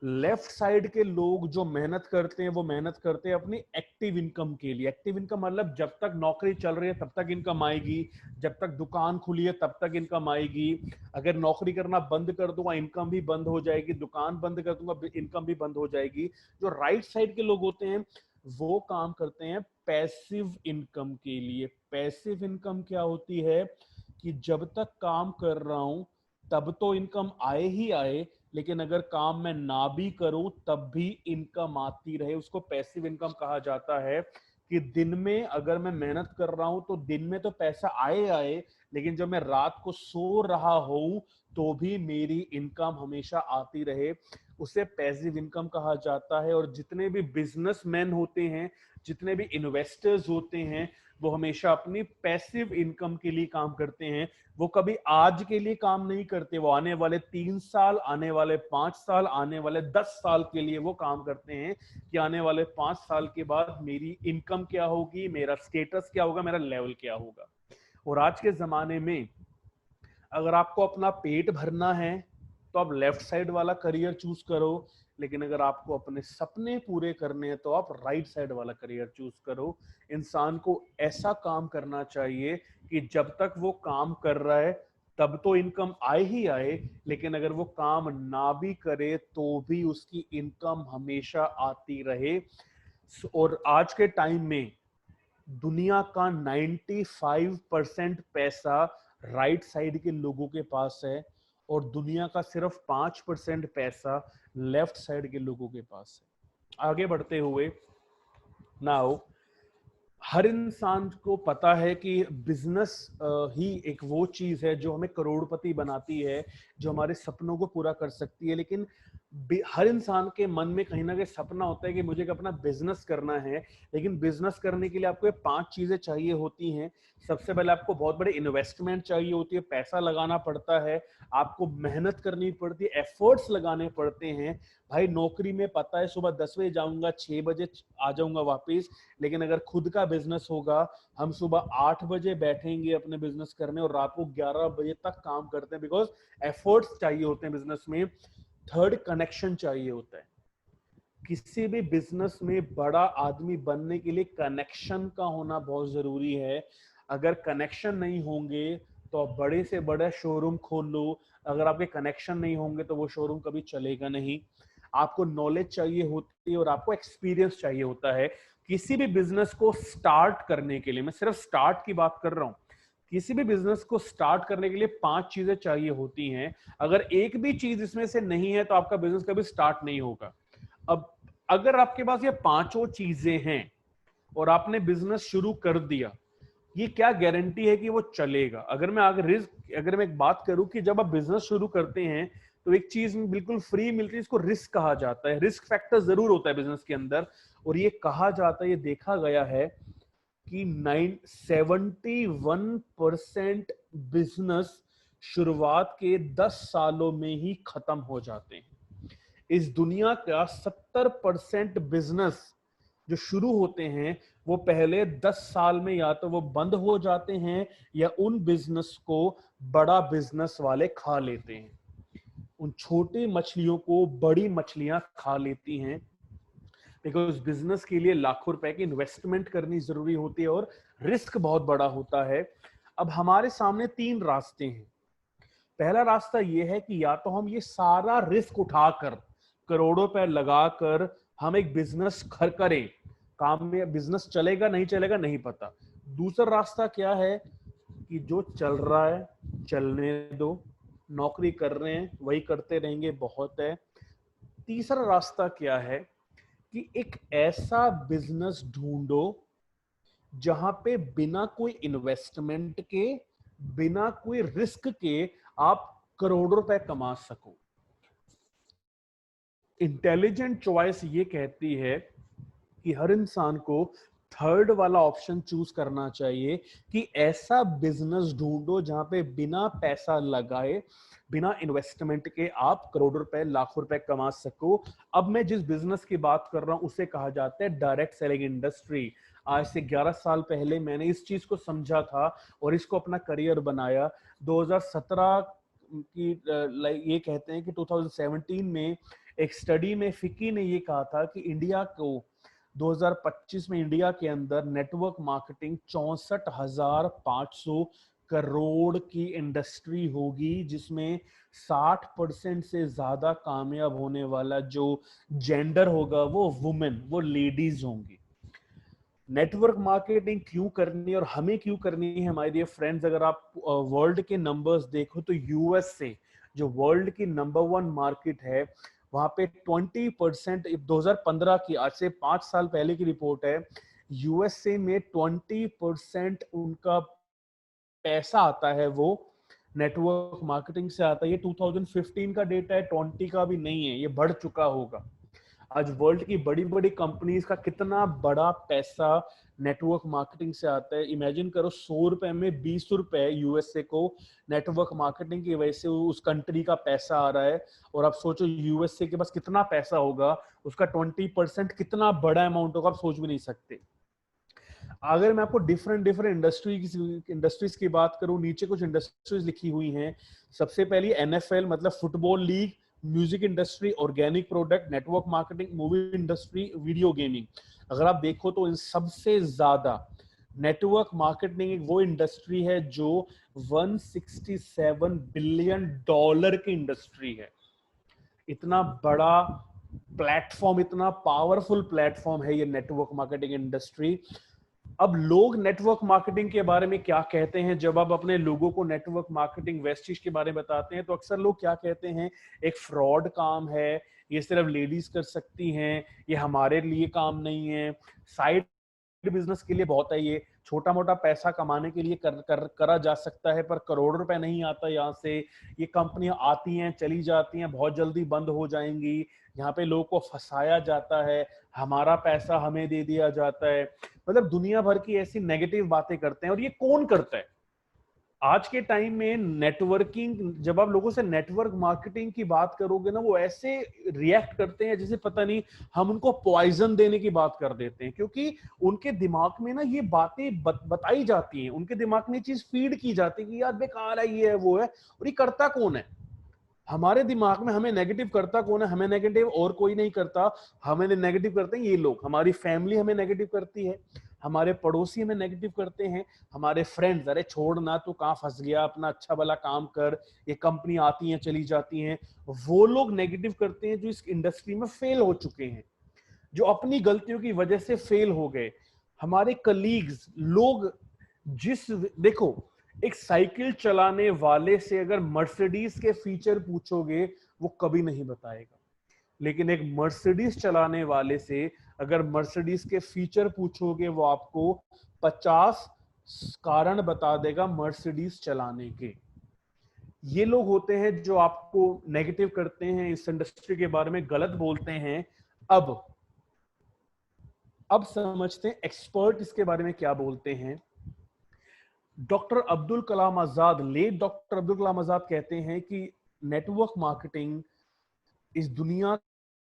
लेफ्ट साइड के लोग जो मेहनत करते हैं, वो मेहनत करते हैं अपनी एक्टिव इनकम के लिए। एक्टिव इनकम मतलब जब तक नौकरी चल रही है तब तक इनकम आएगी, जब तक दुकान खुली है तब तक इनकम आएगी। अगर नौकरी करना बंद कर दूंगा इनकम भी बंद हो जाएगी, दुकान बंद कर दूंगा इनकम भी बंद हो जाएगी। जो राइट साइड के लोग होते हैं वो काम करते हैं पैसिव इनकम के लिए। पैसिव इनकम क्या होती है कि जब तक काम कर रहा हूं तब तो इनकम आए ही आए, लेकिन अगर काम मैं ना भी करूं तब भी इनकम आती रहे, उसको पैसिव इनकम कहा जाता है। कि दिन में अगर मैं मेहनत कर रहा हूं तो दिन में तो पैसा आए आए, लेकिन जब मैं रात को सो रहा हूं तो भी मेरी इनकम हमेशा आती रहे, उसे पैसिव इनकम कहा जाता है। और जितने भी बिजनेसमैन होते हैं, जितने भी इन्वेस्टर्स होते हैं, वो हमेशा अपनी पैसिव इनकम के लिए काम करते हैं। वो कभी आज के लिए काम नहीं करते, वो आने वाले 3 साल, आने वाले 5 साल, आने वाले 10 साल के लिए वो काम करते हैं कि आने वाले 5 साल के बाद मेरी इनकम क्या होगी, मेरा स्टेटस क्या होगा, मेरा लेवल क्या होगा। और आज के जमाने में अगर आपको अपना पेट भरना है तो आप लेफ्ट साइड वाला करियर चूज करो, लेकिन अगर आपको अपने सपने पूरे करने हैं तो आप राइट साइड वाला करियर चूज करो। इंसान को ऐसा काम करना चाहिए कि जब तक वो काम कर रहा है तब तो इनकम आए ही आए, लेकिन अगर वो काम ना भी करे तो भी उसकी इनकम हमेशा आती रहे। और आज के टाइम में दुनिया का 95% पैसा राइट साइड के लोगों के पास है और दुनिया का सिर्फ 5% पैसा लेफ्ट साइड के लोगों के पास है। आगे बढ़ते हुए, नाउ हर इंसान को पता है कि बिजनेस ही एक वो चीज है जो हमें करोड़पति बनाती है, जो हमारे सपनों को पूरा कर सकती है। लेकिन हर इंसान के मन में कहीं ना कहीं सपना होता है कि मुझे अपना बिजनेस करना है, लेकिन बिजनेस करने के लिए आपको 5 चीजें चाहिए होती हैं। सबसे पहले आपको बहुत बड़े इन्वेस्टमेंट चाहिए होती है, पैसा लगाना पड़ता है, आपको मेहनत करनी पड़ती है, एफर्ट्स लगाने पड़ते हैं। भाई नौकरी में पता है सुबह 10 बजे जाऊंगा, 6 बजे आ जाऊंगा वापिस, लेकिन अगर खुद का बिजनेस होगा, हम सुबह 8 बजे बैठेंगे अपने बिजनेस करने और रात को 11 बजे तक काम करते हैं, बिकॉज एफर्ट्स चाहिए होते हैं बिजनेस में। थर्ड, कनेक्शन चाहिए होता है। किसी भी बिजनेस में बड़ा आदमी बनने के लिए कनेक्शन का होना बहुत जरूरी है। अगर कनेक्शन नहीं होंगे तो आप बड़े से बड़ा शोरूम खोल लो, अगर आपके कनेक्शन नहीं होंगे तो वो शोरूम कभी चलेगा नहीं। आपको नॉलेज चाहिए होती है और आपको एक्सपीरियंस चाहिए होता है किसी भी बिजनेस को स्टार्ट करने के लिए। मैं सिर्फ स्टार्ट की बात कर रहा हूं। किसी भी बिजनेस को स्टार्ट करने के लिए 5 चीजें चाहिए होती हैं। अगर एक भी चीज इसमें से नहीं है तो आपका बिजनेस कभी स्टार्ट नहीं होगा। अब अगर आपके पास ये पांचों चीजें हैं और आपने बिजनेस शुरू कर दिया, ये क्या गारंटी है कि वो चलेगा? अगर मैं एक बात करूं कि जब आप बिजनेस शुरू करते हैं तो एक चीज बिल्कुल फ्री मिलती है, इसको रिस्क कहा जाता है। रिस्क फैक्टर जरूर होता है बिजनेस के अंदर, और ये कहा जाता है, ये देखा गया है कि 71% बिजनेस शुरुआत के 10 सालों में ही खत्म हो जाते हैं। इस दुनिया का 70% बिजनेस जो शुरू होते हैं वो पहले 10 साल में या तो वो बंद हो जाते हैं या उन बिजनेस को बड़ा बिजनेस वाले खा लेते हैं। उन छोटी मछलियों को बड़ी मछलियां खा लेती हैं, बिकॉज बिजनेस के लिए लाखों रुपए की इन्वेस्टमेंट करनी जरूरी होती है और रिस्क बहुत बड़ा होता है। अब हमारे सामने 3 रास्ते हैं। पहला रास्ता यह है कि या तो हम ये सारा रिस्क उठाकर करोड़ों रुपए लगाकर हम एक बिजनेस करें, काम में बिजनेस चलेगा नहीं चलेगा नहीं पता। दूसरा रास्ता क्या है कि जो चल रहा है चलने दो, नौकरी कर रहे हैं वही करते रहेंगे, बहुत है। तीसरा रास्ता क्या है कि एक ऐसा बिजनेस ढूंढो जहां पे बिना कोई इन्वेस्टमेंट के, बिना कोई रिस्क के आप करोड़ों रुपए कमा सको। इंटेलिजेंट चॉइस ये कहती है कि हर इंसान को थर्ड वाला ऑप्शन चूज करना चाहिए कि ऐसा बिजनेस ढूंढो जहां पे बिना पैसा लगाए, बिना इन्वेस्टमेंट के आप करोड़ों रुपए लाखों रुपए कमा सको। अब मैं जिस बिजनेस की बात कर रहा हूं उसे कहा जाता है डायरेक्ट सेलिंग इंडस्ट्री। आज से 11 साल पहले मैंने इस चीज को समझा था और इसको अपना करियर बनाया। 2017 की ये कहते हैं कि 2017 में एक स्टडी में फिक्की ने ये कहा था कि इंडिया को 2025 में इंडिया के अंदर नेटवर्क मार्केटिंग 64,500 करोड़ की इंडस्ट्री होगी, जिसमें 60% से ज्यादा कामयाब होने वाला जो जेंडर होगा वो वुमेन, वो लेडीज होंगी। नेटवर्क मार्केटिंग क्यों करनी है और हमें क्यों करनी है हमारे डियर फ्रेंड्स? अगर आप वर्ल्ड के नंबर्स देखो तो यूएस से, जो वर्ल्ड की नंबर 1 मार्केट है, वहां पे 20%, 2015 की, आज से 5 साल पहले की रिपोर्ट है, यूएसए में 20% उनका पैसा आता है वो नेटवर्क मार्केटिंग से आता है। ये 2015 का डेटा है, 20 का भी नहीं है, ये बढ़ चुका होगा। आज वर्ल्ड की बड़ी बड़ी कंपनीज का कितना बड़ा पैसा नेटवर्क मार्केटिंग से आता है। इमेजिन करो 100 रुपए में 20 रुपए यूएसए को नेटवर्क मार्केटिंग की वजह से उस कंट्री का पैसा आ रहा है। और आप सोचो यूएसए के पास कितना पैसा होगा, उसका 20% कितना बड़ा अमाउंट होगा, आप सोच भी नहीं सकते। अगर मैं आपको डिफरेंट इंडस्ट्रीज की बात करूं, नीचे कुछ इंडस्ट्रीज लिखी हुई हैं। सबसे पहली एनएफएल मतलब football league, music industry, organic product, network marketing, movie industry, video gaming. अगर आप देखो तो इन सबसे ज्यादा नेटवर्क मार्केटिंग वो इंडस्ट्री है जो 167 बिलियन डॉलर की इंडस्ट्री है। इतना बड़ा प्लेटफॉर्म, इतना पावरफुल प्लेटफॉर्म है ये नेटवर्क मार्केटिंग इंडस्ट्री। अब लोग नेटवर्क मार्केटिंग के बारे में क्या कहते हैं? जब आप अपने लोगों को नेटवर्क मार्केटिंग वेस्टिज के बारे में बताते हैं तो अक्सर लोग क्या कहते हैं, एक फ्रॉड काम है, ये सिर्फ लेडीज कर सकती हैं, ये हमारे लिए काम नहीं है, साइड बिजनेस के लिए बहुत है, ये छोटा मोटा पैसा कमाने के लिए करा जा सकता है, पर करोड़ रुपए नहीं आता यहाँ से। ये कंपनियां आती हैं चली जाती हैं, बहुत जल्दी बंद हो जाएंगी। यहाँ पे लोगों को फंसाया जाता है, हमारा पैसा हमें दे दिया जाता है। मतलब दुनिया भर की ऐसी नेगेटिव बातें करते हैं। और ये कौन करता है आज के टाइम में? नेटवर्किंग, जब आप लोगों से नेटवर्क मार्केटिंग की बात करोगे ना, वो ऐसे रिएक्ट करते हैं जैसे पता नहीं हम उनको पॉइजन देने की बात कर देते हैं, क्योंकि उनके दिमाग में ना ये बातें बताई जाती हैं, उनके दिमाग में चीज फीड की जाती है कि यार बेकार है, ये है वो है। और ये करता कौन है? हमारे दिमाग में हमें नेगेटिव करता कौन है? हमें नेगेटिव और कोई नहीं करता, हमें नेगेटिव करते हैं ये लोग। हमारी फैमिली हमें नेगेटिव करती है, हमारे पड़ोसी हमें नेगेटिव करते हैं, हमारे फ्रेंड्स, अरे छोड़ ना तू कहाँ फंस गया, अपना अच्छा भला काम कर, ये कंपनी आती हैं चली जाती हैं, वो लोग नेगेटिव करते हैं जो इस इंडस्ट्री में फेल हो चुके हैं, जो अपनी गलतियों की वजह से फेल हो गए। हमारे कलीग्स, लोग, जिस, देखो, एक साइकिल चलाने वाले से अगर मर्सिडीज के फीचर पूछोगे वो कभी नहीं बताएगा, लेकिन एक मर्सिडीज चलाने वाले से अगर मर्सिडीज के फीचर पूछोगे वो आपको 50 कारण बता देगा मर्सिडीज चलाने के। ये लोग होते हैं जो आपको नेगेटिव करते हैं, इस इंडस्ट्री के बारे में गलत बोलते हैं। अब समझते हैं एक्सपर्ट इसके बारे में क्या बोलते हैं। Doctor Abdul Kalam Azad, late doctor Abdul Kalam Azad कहते हैं कि नेटवर्क मार्केटिंग इस दुनिया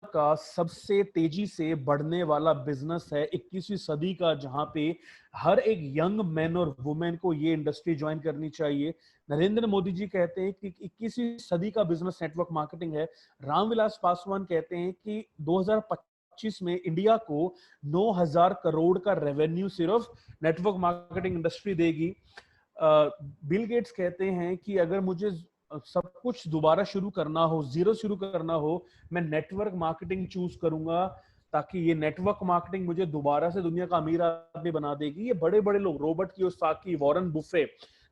का सबसे तेजी से बढ़ने वाला बिजनेस है 21वीं सदी का, जहां पे हर एक यंग मैन और वुमेन को ये इंडस्ट्री ज्वाइन करनी चाहिए। नरेंद्र मोदी जी कहते हैं कि 21वीं सदी का बिजनेस नेटवर्क मार्केटिंग है। रामविलास पासवान कहते हैं कि 2025 में इंडिया को 9,000 करोड़ का रेवेन्यू सिर्फ नेटवर्क मार्केटिंग इंडस्ट्री देगी। बिल गेट्स कहते हैं कि अगर मुझे सब कुछ दोबारा शुरू करना हो, जीरो शुरू करना हो, मैं नेटवर्क मार्केटिंग चूज करूंगा, ताकि ये नेटवर्क मार्केटिंग मुझे दोबारा से दुनिया का अमीर आदमी बना देगी। ये बड़े बड़े लोग, रॉबर्ट कियोसाकी, वॉरेन बुफे,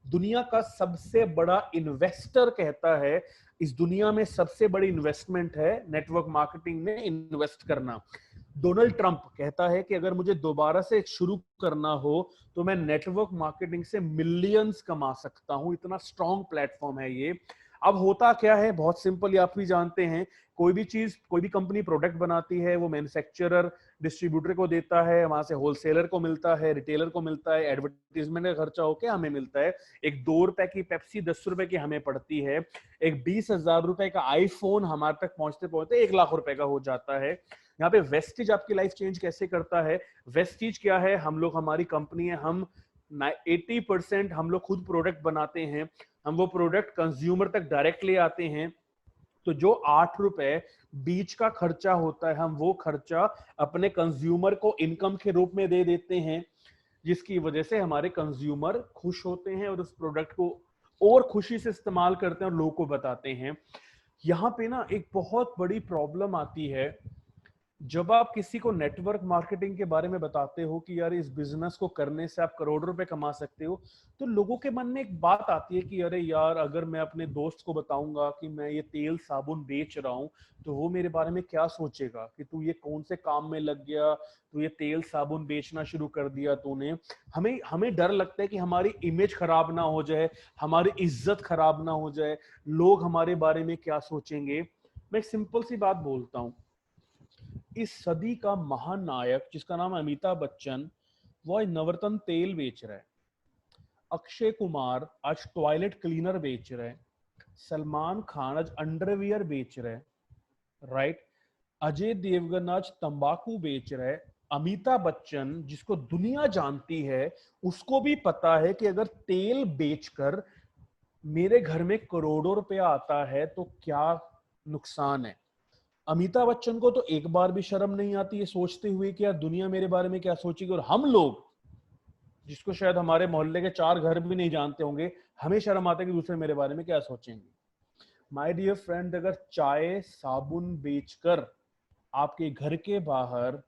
दुनिया का सबसे बड़ा इन्वेस्टर कहता है इस दुनिया में सबसे बड़ी इन्वेस्टमेंट है नेटवर्क मार्केटिंग में इन्वेस्ट करना। डोनाल्ड ट्रंप कहता है कि अगर मुझे दोबारा से शुरू करना हो तो मैं नेटवर्क मार्केटिंग से मिलियंस कमा सकता हूं, इतना स्ट्रॉन्ग प्लेटफॉर्म है ये। अब होता क्या है, बहुत सिंपल, आप भी जानते हैं, कोई भी चीज, कोई भी कंपनी प्रोडक्ट बनाती है, वो मैन्युफैक्चरर डिस्ट्रीब्यूटर को देता है, वहां से होलसेलर को मिलता है, रिटेलर को मिलता है, एडवर्टीजमेंट का खर्चा होके हमें मिलता है। एक 2 रुपए की पेप्सी 10 रुपए की हमें पड़ती है। एक 20,000 रुपए का आईफोन हमारे तक पहुंचते पहुंचते 1 लाख रुपए का हो जाता है। यहाँ पे वेस्टिज आपकी लाइफ चेंज कैसे करता है? वेस्टिज क्या है? हम लोग, हमारी कंपनी है, हम 80% हम लोग खुद प्रोडक्ट बनाते हैं, हम वो प्रोडक्ट कंज्यूमर तक डायरेक्ट ले आते हैं। तो जो 8 रुपए बीच का खर्चा होता है, हम वो खर्चा अपने कंज्यूमर को इनकम के रूप में दे देते हैं, जिसकी वजह से हमारे कंज्यूमर खुश होते हैं और उस प्रोडक्ट को और खुशी से इस्तेमाल करते हैं और लोगों को बताते हैं। यहाँ पे ना एक बहुत बड़ी प्रॉब्लम आती है, जब आप किसी को नेटवर्क मार्केटिंग के बारे में बताते हो कि यार इस बिजनेस को करने से आप करोड़ रुपए कमा सकते हो, तो लोगों के मन में एक बात आती है कि अरे यार, अगर मैं अपने दोस्त को बताऊंगा कि मैं ये तेल साबुन बेच रहा हूं, तो वो मेरे बारे में क्या सोचेगा कि तू ये कौन से काम में लग गया, तू ये तेल साबुन बेचना शुरू कर दिया तूने। हमें हमें डर लगता है कि हमारी इमेज खराब ना हो जाए, हमारी इज्जत खराब ना हो जाए, लोग हमारे बारे में क्या सोचेंगे। मैं एक सिंपल सी बात बोलता हूं, इस सदी का महानायक जिसका नाम है अमिताभ बच्चन, वो आज नवरत्न तेल बेच रहा है। अक्षय कुमार आज टॉयलेट क्लीनर बेच रहे हैं। सलमान खान आज अंडरवियर बेच रहे हैं, राइट? अजय देवगन आज तंबाकू बेच रहे हैं। अमिताभ बच्चन, जिसको दुनिया जानती है, उसको भी पता है कि अगर तेल बेचकर मेरे घर में करोड़ों रुपया आता है तो क्या नुकसान है। अमिताभ बच्चन को तो एक बार भी शर्म नहीं आती है सोचते हुए कि यार दुनिया मेरे बारे में क्या सोचेगी। और हम लोग, जिसको शायद हमारे मोहल्ले के 4 घर भी नहीं जानते होंगे, हमें शर्म आता है कि दूसरे मेरे बारे में क्या सोचेंगे। माय डियर फ्रेंड, अगर चाय साबुन बेचकर आपके घर के बाहर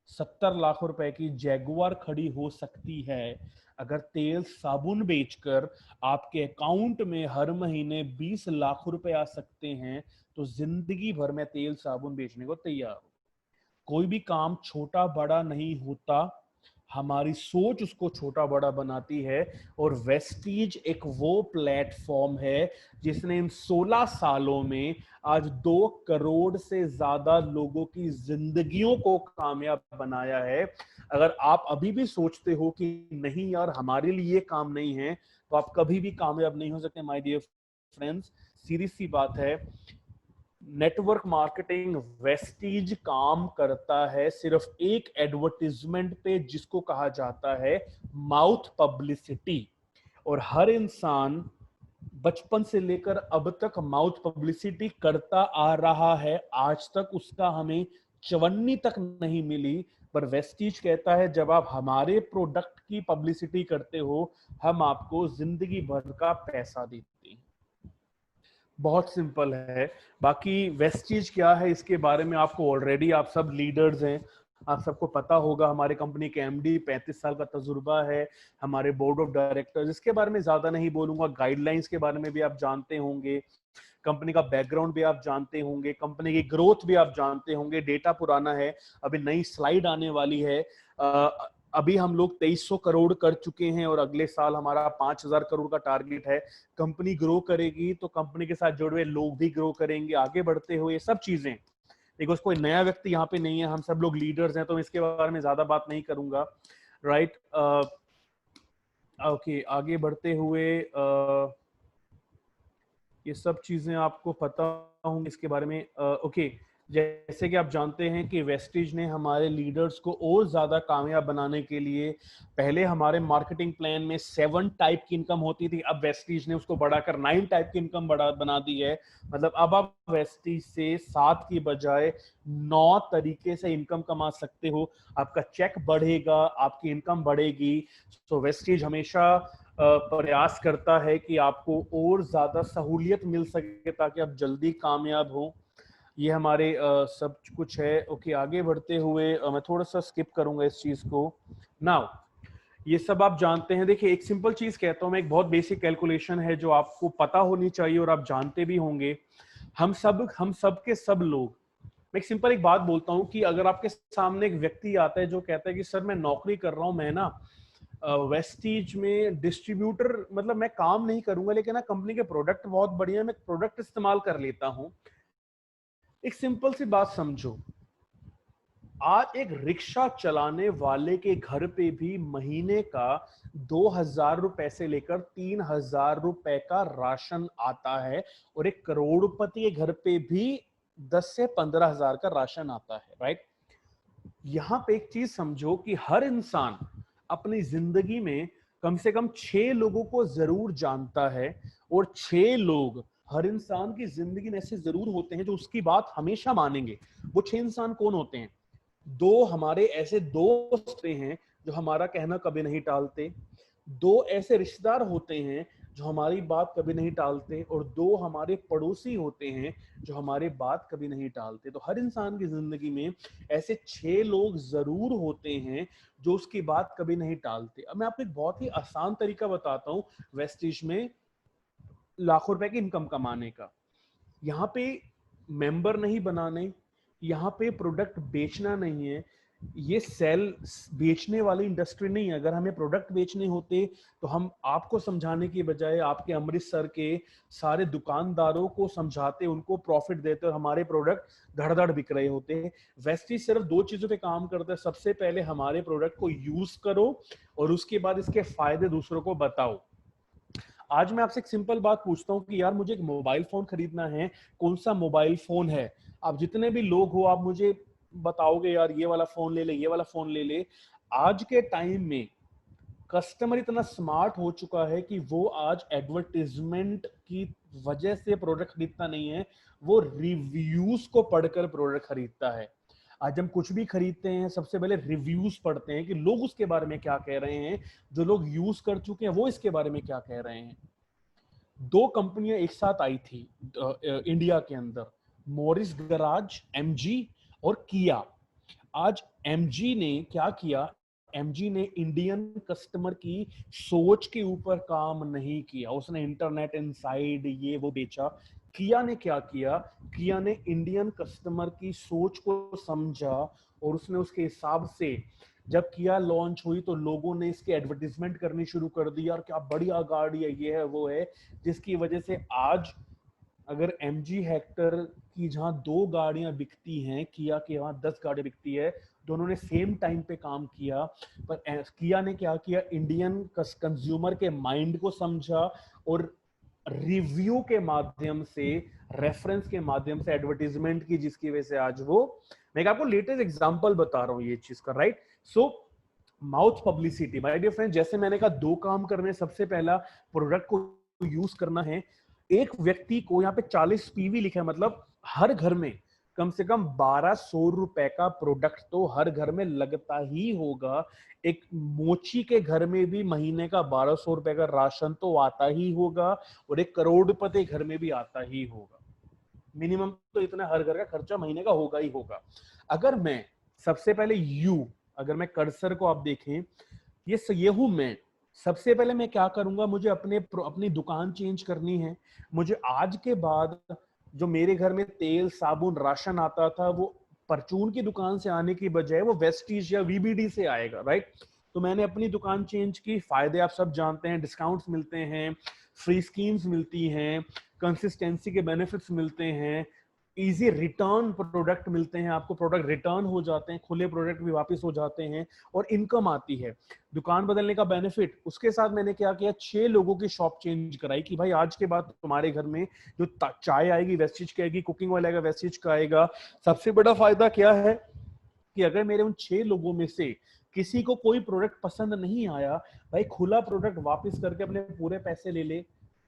70 लाख रुपए की जैगुआर खड़ी हो सकती है, अगर तेल साबुन बेचकर आपके अकाउंट में हर महीने 20 लाख रुपए आ सकते हैं, तो जिंदगी भर में तेल साबुन बेचने को तैयार हूं। कोई भी काम छोटा बड़ा नहीं होता, हमारी सोच उसको छोटा बड़ा बनाती है। और वेस्टीज एक वो प्लेटफॉर्म है जिसने इन 16 सालों में आज 2 करोड़ से ज्यादा लोगों की जिंदगियों को कामयाब बनाया है। अगर आप अभी भी सोचते हो कि नहीं यार हमारे लिए काम नहीं है, तो आप कभी भी कामयाब नहीं हो सकते माय डियर फ्रेंड्स। सीधी सी बात है, नेटवर्क मार्केटिंग वेस्टीज काम करता है सिर्फ एक एडवर्टीजमेंट पे, जिसको कहा जाता है माउथ पब्लिसिटी। और हर इंसान बचपन से लेकर अब तक माउथ पब्लिसिटी करता आ रहा है, आज तक उसका हमें चवन्नी तक नहीं मिली, पर वेस्टीज कहता है जब आप हमारे प्रोडक्ट की पब्लिसिटी करते हो, हम आपको जिंदगी भर का पैसा देते हैं। बहुत सिंपल है। बाकी वेस्टीज क्या है इसके बारे में आपको ऑलरेडी, आप सब लीडर्स हैं, आप सबको पता होगा। हमारे कंपनी के एमडी 35 साल का तजुर्बा है, हमारे बोर्ड ऑफ डायरेक्टर्स, इसके बारे में ज्यादा नहीं बोलूंगा। गाइडलाइंस के बारे में भी आप जानते होंगे, कंपनी का बैकग्राउंड भी आप जानते होंगे, कंपनी की ग्रोथ भी आप जानते होंगे। डेटा पुराना है, अभी नई स्लाइड आने वाली है। अभी हम लोग 2300 करोड़ कर चुके हैं और अगले साल हमारा 5000 करोड़ का टारगेट है। कंपनी ग्रो करेगी तो कंपनी के साथ जुड़े हुए लोग भी ग्रो करेंगे, आगे बढ़ते हुए। ये सब चीजें, देखो कोई नया व्यक्ति यहाँ पे नहीं है, हम सब लोग लीडर्स हैं, तो इसके बारे में ज्यादा बात नहीं करूंगा। राइट, ओके, आगे बढ़ते हुए ये सब चीजें आपको पता होंगी इसके बारे में। ओके, जैसे कि आप जानते हैं कि वेस्टीज ने हमारे लीडर्स को और ज्यादा कामयाब बनाने के लिए, पहले हमारे मार्केटिंग प्लान में 7 टाइप की इनकम होती थी, अब वेस्टीज ने उसको बढ़ाकर 9 टाइप की इनकम बना दी है। मतलब अब आप वेस्टीज से 7 की बजाय 9 तरीके से इनकम कमा सकते हो। आपका चेक बढ़ेगा, आपकी इनकम बढ़ेगी। तो वेस्टीज हमेशा प्रयास करता है कि आपको और ज्यादा सहूलियत मिल सके ताकि आप जल्दी कामयाब हो। ये हमारे सब कुछ है। ओके, आगे बढ़ते हुए मैं थोड़ा सा स्किप करूंगा इस चीज को। नाउ ये सब आप जानते हैं। देखिए, एक सिंपल चीज कहता हूं मैं, एक बहुत बेसिक कैलकुलेशन है जो आपको पता होनी चाहिए और आप जानते भी होंगे। हम सब के सब लोग, मैं एक सिंपल एक बात बोलता हूं कि अगर आपके सामने एक व्यक्ति आता है जो कहता है कि सर मैं नौकरी कर रहा हूं, मैं ना वेस्टीज में डिस्ट्रीब्यूटर, मतलब मैं काम नहीं करूंगा लेकिन ना कंपनी के प्रोडक्ट बहुत बढ़िया है, मैं प्रोडक्ट इस्तेमाल कर लेता हूं। एक सिंपल सी बात समझो, आज एक रिक्शा चलाने वाले के घर पे भी महीने का 2000 रुपए से लेकर 3000 रुपए का राशन आता है, और एक करोड़पति के घर पे भी 10 से 15,000 का राशन आता है। राइट, यहां पे एक चीज समझो कि हर इंसान अपनी जिंदगी में कम से कम 6 लोगों को जरूर जानता है, और 6 लोग हर इंसान की जिंदगी में ऐसे जरूर होते हैं जो उसकी बात हमेशा मानेंगे। वो 6 इंसान कौन होते हैं? 2 हमारे ऐसे दोस्त हैं जो हमारा कहना कभी नहीं टालते, 2 ऐसे रिश्तेदार होते हैं जो हमारी बात कभी नहीं टालते, और 2 हमारे पड़ोसी होते हैं जो हमारी बात कभी नहीं टालते। तो हर इंसान की जिंदगी में ऐसे 6 लोग जरूर होते हैं जो उसकी बात कभी नहीं टालते। अब मैं आपको एक बहुत ही आसान तरीका बताता हूं वेस्टीज में लाखों रुपए की इनकम कमाने का। यहाँ पे मेंबर नहीं बनाने, यहाँ पे प्रोडक्ट बेचना नहीं है, ये सेल बेचने वाली इंडस्ट्री नहीं है। अगर हमें प्रोडक्ट बेचने होते तो हम आपको समझाने की बजाय आपके अमृतसर के सारे दुकानदारों को समझाते, उनको प्रॉफिट देते, और हमारे प्रोडक्ट धड़ धड़ बिक रहे होते। वेस्टीज सिर्फ 2 चीजों पे काम करता है, सबसे पहले हमारे प्रोडक्ट को यूज करो और उसके बाद इसके फायदे दूसरों को बताओ। आज मैं आपसे एक सिंपल बात पूछता हूं कि यार मुझे एक मोबाइल फोन खरीदना है, कौन सा मोबाइल फोन है? आप जितने भी लोग हो आप मुझे बताओगे यार ये वाला फोन ले ले, ये वाला फोन ले ले। आज के टाइम में कस्टमर इतना स्मार्ट हो चुका है कि वो आज एडवर्टाइजमेंट की वजह से प्रोडक्ट खरीदता नहीं है, वो रिव्यूज को पढ़कर प्रोडक्ट खरीदता है। आज हम कुछ भी खरीदते हैं सबसे पहले रिव्यूज पढ़ते हैं कि लोग उसके बारे में क्या कह रहे हैं, जो लोग यूज कर चुके हैं वो इसके बारे में क्या कह रहे हैं। 2 कंपनियां एक साथ आई थी इंडिया के अंदर, मॉरिस गराज एमजी और किया। आज एमजी ने क्या किया? एमजी ने इंडियन कस्टमर की सोच के ऊपर काम नहीं किया, उसने इंटरनेट इनसाइड ये वो बेचा। किया ने क्या किया? किया ने इंडियन कस्टमर की सोच को समझा और उसने उसके हिसाब से, जब किया लॉन्च हुई तो लोगों ने इसके एडवर्टीजमेंट करनी शुरू कर दी, यार क्या बढ़िया गाड़ी है, ये है वो है, जिसकी वजह से आज अगर एमजी हेक्टर की जहां 2 गाड़ियां बिकती हैं, किया के वहां 10 गाड़ियां बिकती है। दोनों ने सेम टाइम पे काम किया, पर किया ने क्या किया? इंडियन कंज्यूमर के माइंड को समझा और रिव्यू के माध्यम से, रेफरेंस के माध्यम से एडवर्टीजमेंट की, जिसकी वजह से आज वो, मैं आपको लेटेस्ट एग्जांपल बता रहा हूं ये चीज का। Right, so mouth publicity my dear friend, जैसे मैंने कहा 2 काम करने, सबसे पहला प्रोडक्ट को यूज करना है। एक व्यक्ति को यहाँ पे 40 पीवी लिखा है, मतलब हर घर में कम से कम 1200 रुपए का प्रोडक्ट तो हर घर में लगता ही होगा। एक मोची के घर में भी महीने का 1200 रुपए का राशन तो आता ही होगा, और एक करोड़पति घर में भी आता ही होगा। मिनिमम तो इतना हर घर का खर्चा महीने का होगा ही होगा। अगर मैं सबसे पहले अगर मैं कर्सर को आप देखें, ये हूं मैं। सबसे पहले मैं क्या करूंगा, मुझे अपनी दुकान चेंज करनी है। मुझे आज के बाद जो मेरे घर में तेल साबुन राशन आता था, वो परचून की दुकान से आने की बजाय वो वेस्टीज या वीबीडी से आएगा, राइट। तो मैंने अपनी दुकान चेंज की। फायदे आप सब जानते हैं, डिस्काउंट्स मिलते हैं, फ्री स्कीम्स मिलती हैं, कंसिस्टेंसी के बेनिफिट्स मिलते हैं, इजी रिटर्न प्रोडक्ट मिलते हैं, आपको प्रोडक्ट रिटर्न हो जाते हैं, खुले प्रोडक्ट भी वापस हो जाते हैं, और इनकम आती है। दुकान बदलने का बेनिफिट, उसके साथ मैंने क्या किया, 6 लोगों की शॉप चेंज कराई कि भाई आज के बाद तुम्हारे घर में जो चाय आएगी वेस्टिज की आएगी, कुकिंग वाला आएगा वेस्टिज का आएगा। सबसे बड़ा फायदा क्या है कि अगर मेरे उन 6 लोगों में से किसी को कोई प्रोडक्ट पसंद नहीं आया, भाई खुला प्रोडक्ट वापस करके अपने पूरे पैसे ले ले।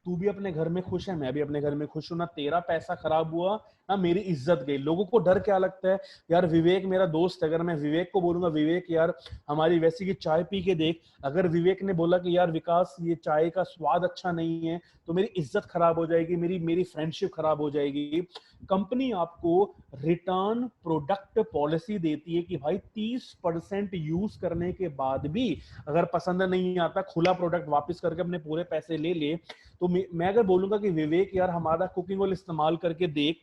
तू भी अपने घर में खुश है, मैं भी अपने घर में खुश हूं। ना तेरा पैसा खराब हुआ, ना मेरी इज्जत गई। लोगों को डर क्या लगता है, यार विवेक मेरा दोस्त है, अगर मैं विवेक को बोलूंगा विवेक यार हमारी वैसी की चाय पी के देख, अगर विवेक ने बोला कि यार विकास ये चाय का स्वाद अच्छा नहीं है, तो मेरी इज्जत खराब हो जाएगी, मेरी फ्रेंडशिप खराब हो जाएगी। कंपनी आपको रिटर्न प्रोडक्ट पॉलिसी देती है कि भाई 30% यूज करने के बाद भी अगर पसंद नहीं आता, खुला प्रोडक्ट वापस करके अपने पूरे पैसे ले ले। तो मैं अगर बोलूंगा कि विवेक यार हमारा कुकिंग ऑयल इस्तेमाल करके देख,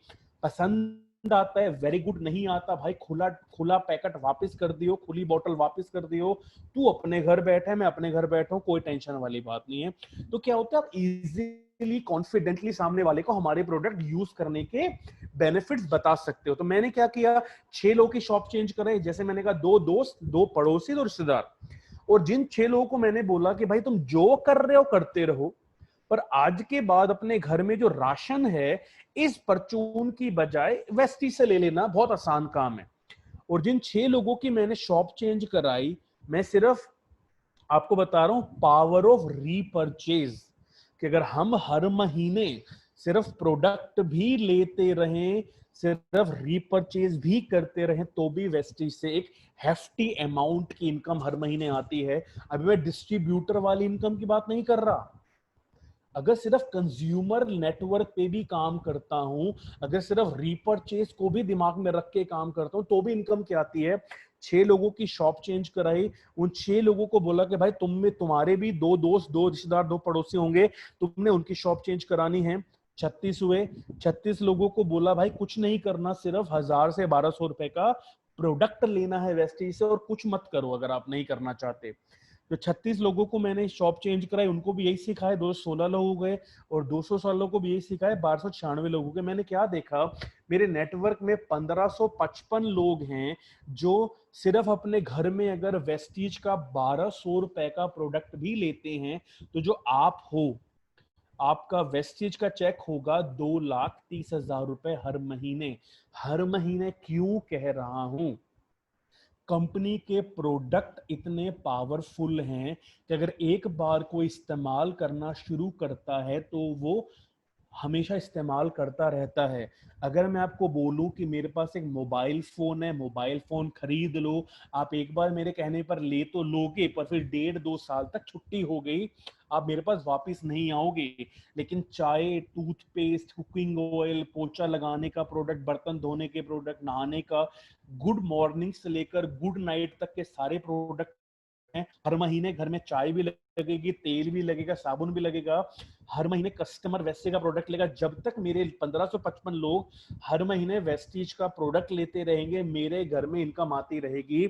पसंद आता है वेरी गुड, नहीं आता भाई खुला खुला पैकेट वापस कर दियो, खुली बोतल वापस कर दियो, तू अपने घर बैठे मैं अपने घर बैठा हूं, कोई टेंशन वाली बात नहीं है। तो क्या होता है, आप इजीली कॉन्फिडेंटली सामने वाले को हमारे प्रोडक्ट यूज करने के बेनिफिट्स बता सकते हो। तो मैंने क्या किया, 6 लोगों की शॉप चेंज कराई। जैसे मैंने कहा 2 दोस्त, 2 पड़ोसी, 2 रिश्तेदार। और जिन 6 लोगों को मैंने बोला कि भाई तुम जो कर रहे हो करते रहो, पर आज के बाद अपने घर में जो राशन है इस परचून की बजाय वेस्टी से ले लेना, बहुत आसान काम है। और जिन 6 लोगों की मैंने शॉप चेंज कराई, मैं सिर्फ आपको बता रहा हूं पावर ऑफ रीपरचेज, कि अगर हम हर महीने सिर्फ प्रोडक्ट भी लेते रहें, सिर्फ रीपरचेज भी करते रहें, तो भी वेस्टीज से एक हेफ्टी अमाउंट की इनकम हर महीने आती है। अभी मैं डिस्ट्रीब्यूटर वाली इनकम की बात नहीं कर रहा। अगर सिर्फ कंज्यूमर नेटवर्क पे भी काम करता हूं, अगर सिर्फ रीपरचेज को भी दिमाग में रख के काम करता हूं, तो भी इनकम क्या आती है। 6 लोगों की शॉप चेंज कराई, उन 6 लोगों को बोला कि भाई तुम में तुम्हारे भी 2 दोस्त, 2 रिश्तेदार, 2 पड़ोसी होंगे, तुमने उनकी शॉप चेंज करानी है। 36 हुए। 36 लोगों को बोला भाई कुछ नहीं करना, सिर्फ 1000 से 1200 रुपए का प्रोडक्ट लेना है वेस्टीज से, और कुछ मत करो अगर आप नहीं करना चाहते। जो 36 लोगों को मैंने शॉप चेंज कराई, उनको भी यही सिखाया, 216 लोग हो गए। और 200 सालों को भी यही सिखाया, 1296 लोगों के। मैंने क्या देखा, मेरे नेटवर्क में 1555 लोग हैं जो सिर्फ अपने घर में अगर वेस्टीज का 1200 रुपए का प्रोडक्ट भी लेते हैं, तो जो आप हो, आपका वेस्टीज का चेक होगा 2,30,000 रुपए हर महीने। हर महीने क्यों कह रहा हूं, कंपनी के प्रोडक्ट इतने पावरफुल हैं कि अगर एक बार कोई इस्तेमाल करना शुरू करता है तो वो हमेशा इस्तेमाल करता रहता है। अगर मैं आपको बोलूं कि मेरे पास एक मोबाइल फोन है, मोबाइल फोन खरीद लो, आप एक बार मेरे कहने पर ले तो लोगे, पर फिर 1.5-2 साल तक छुट्टी हो गई, आप मेरे पास वापस नहीं आओगे। लेकिन चाय, टूथपेस्ट, कुकिंग ऑयल, पोछा लगाने का प्रोडक्ट, बर्तन धोने के प्रोडक्ट, नहाने का, गुड मॉर्निंग से लेकर गुड नाइट तक के सारे प्रोडक्ट हैं। हर महीने घर में चाय भी लगेगी, तेल भी लगेगा, साबुन भी लगेगा। हर महीने कस्टमर वेस्टीज का प्रोडक्ट लेगा। जब तक मेरे 1555 लोग हर महीने वेस्टीज का प्रोडक्ट लेते रहेंगे, मेरे घर में इनकम आती रहेगी।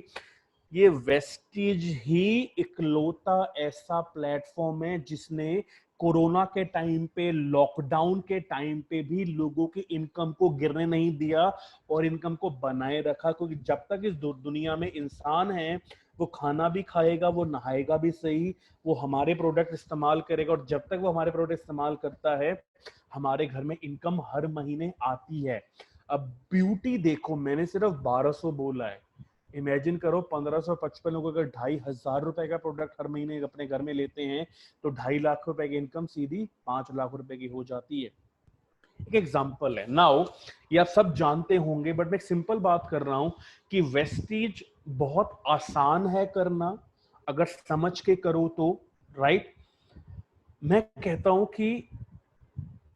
ये वेस्टीज ही इकलौता ऐसा प्लेटफॉर्म है जिसने कोरोना के टाइम पे, लॉकडाउन के टाइम पे भी लोगों की इनकम को गिरने नहीं दिया और इनकम को बनाए रखा। क्योंकि जब तक इस दुनिया में इंसान है, वो खाना भी खाएगा, वो नहाएगा भी सही, वो हमारे प्रोडक्ट इस्तेमाल करेगा, और जब तक वो हमारे प्रोडक्ट इस्तेमाल करता है, हमारे घर में इनकम हर महीने आती है। अब ब्यूटी देखो, मैंने सिर्फ 1200 बोला है, इमेजिन करो 1555 लोग अगर 2,500 रुपए का प्रोडक्ट हर महीने अपने घर में लेते हैं, तो 2.5 लाख रुपए की इनकम सीधी 5 लाख रुपए की हो जाती है। एक एग्जांपल है। नाउ ये आप सब जानते होंगे, बट मैं एक सिंपल बात कर रहा हूं कि वेस्टीज बहुत आसान है करना अगर समझ के करो तो, राइट। मैं कहता हूं कि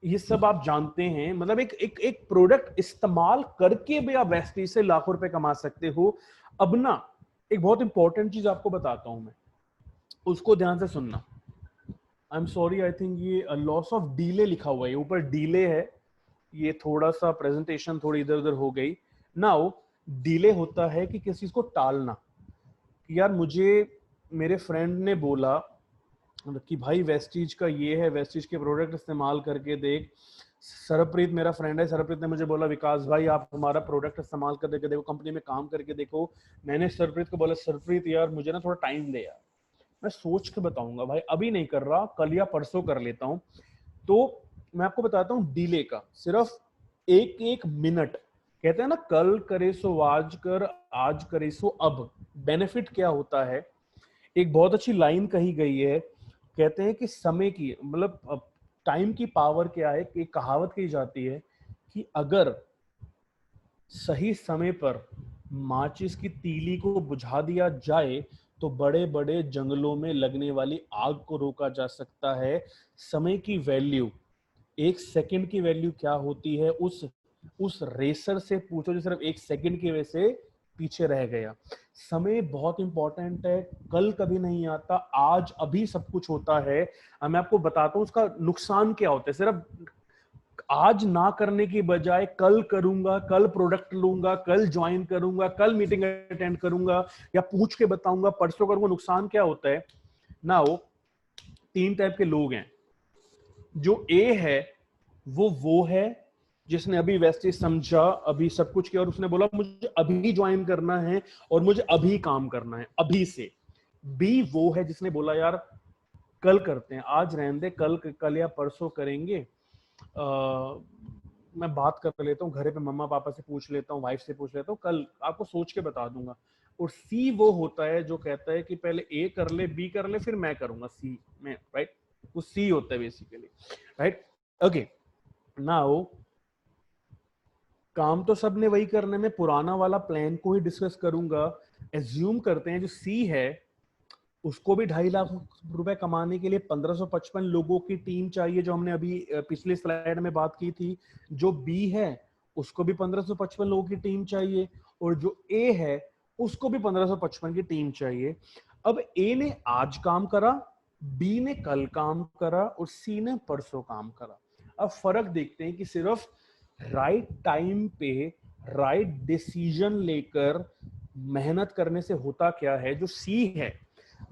ये सब आप जानते हैं, मतलब एक एक एक प्रोडक्ट इस्तेमाल करके भी आप वेस्टीज से लाखों रुपए कमा सकते हो। अब ना एक बहुत इंपॉर्टेंट चीज आपको बताता हूं मैं, उसको ध्यान से सुनना। I am sorry, I think ये लॉस ऑफ डीले लिखा हुआ है, ऊपर डीले है, ये थोड़ा सा प्रेजेंटेशन थोड़ी इधर उधर हो गई। नाउ डीले होता है कि किसी चीज को टालना, कि यार मुझे मेरे फ्रेंड ने बोला कि भाई वेस्टीज का ये है, वेस्टीज के प्रोडक्ट इस्तेमाल करके देख। सरप्रीत मेरा फ्रेंड है, सरप्रीत ने मुझे बोला विकास भाई आप हमारा प्रोडक्ट इस्तेमाल करके देखो, कंपनी में काम करके देखो। मैंने सरप्रीत को बोला सरप्रीत यार मुझे ना थोड़ा टाइम दे यार, मैं सोच के बताऊंगा भाई, अभी नहीं कर रहा, कल या परसों कर लेता हूं। तो मैं आपको बताता हूं डीले का सिर्फ एक एक मिनट। कहते हैं ना कल करे सो आज कर, आज करे सो अब। बेनिफिट क्या होता है, एक बहुत अच्छी लाइन कही गई है, कहते हैं कि समय की मतलब टाइम की पावर क्या है, कि कहावत कही जाती है कि अगर सही समय पर माचिस की तीली को बुझा दिया जाए तो बड़े बड़े जंगलों में लगने वाली आग को रोका जा सकता है। समय की वैल्यू, एक सेकंड की वैल्यू क्या होती है, उस रेसर से पूछो जो सिर्फ एक सेकंड की वजह से पीछे रह गया। समय बहुत इंपॉर्टेंट है, कल कभी नहीं आता, आज अभी सब कुछ होता है। अब मैं आपको बताता हूं उसका नुकसान क्या होता है। सिर्फ आज ना करने की बजाय कल करूंगा, कल प्रोडक्ट लूंगा, कल ज्वाइन करूंगा, कल मीटिंग अटेंड करूंगा या पूछ के बताऊंगा, परसों करूंगा, नुकसान क्या होता है ना। वो तीन टाइप के लोग हैं। जो ए है वो है जिसने अभी वेस्टेज समझा, अभी सब कुछ किया और उसने बोला मुझे अभी ज्वाइन करना है और मुझे अभी काम करना है अभी से। बी वो है जिसने बोला यार कल करते हैं, आज रहने दे, कल या परसों करेंगे, मैं बात कर लेता हूँ घर पे, मम्मा पापा से पूछ लेता हूँ, वाइफ से पूछ लेता हूँ, कल आपको सोच के बता दूंगा। और सी वो होता है जो कहता है कि पहले ए कर ले, बी कर ले, फिर मैं करूंगा सी में, राइट। वो सी होता है बेसिकली, राइट। ओके, नाउ काम तो सबने वही करने में, पुराना वाला प्लान को ही डिस्कस करूंगा। एज्यूम करते हैं जो सी है उसको भी 2.5 लाख रुपए कमाने के लिए 1555 लोगों की टीम चाहिए, जो हमने अभी पिछले स्लाइड में बात की थी। जो बी है उसको भी 1555 लोगों की टीम चाहिए, और जो ए है उसको भी 1555 की टीम चाहिए। अब ए ने आज काम करा, बी ने कल काम करा और सी ने परसों काम करा। अब फर्क देखते हैं कि सिर्फ राइट टाइम पे राइट डिसीजन लेकर मेहनत करने से होता क्या है। जो सी है,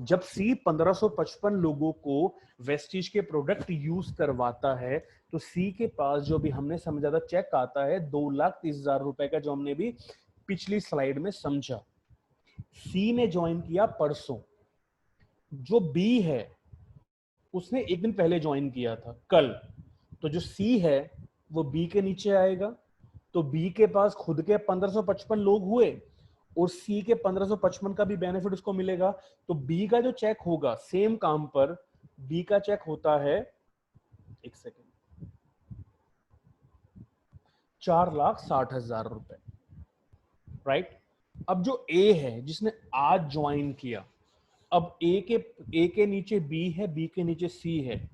जब सी 1555 लोगों को वेस्टीज के प्रोडक्ट यूज करवाता है तो सी के पास जो भी हमने समझा था चेक आता है 2,30,000 रुपए का, जो हमने भी पिछली स्लाइड में समझा। सी ने ज्वाइन किया परसों, जो बी है उसने एक दिन पहले ज्वाइन किया था कल, तो जो सी है वो बी के नीचे आएगा। तो बी के पास खुद के 1555 लोग हुए और सी के 1555 का भी बेनिफिट उसको मिलेगा। तो बी का जो चेक होगा सेम काम पर, बी का चेक होता है, एक सेकेंड, 4,60,000 रुपए, राइट। अब जो ए है जिसने आज ज्वाइन किया, अब ए के नीचे बी है, बी के नीचे सी है।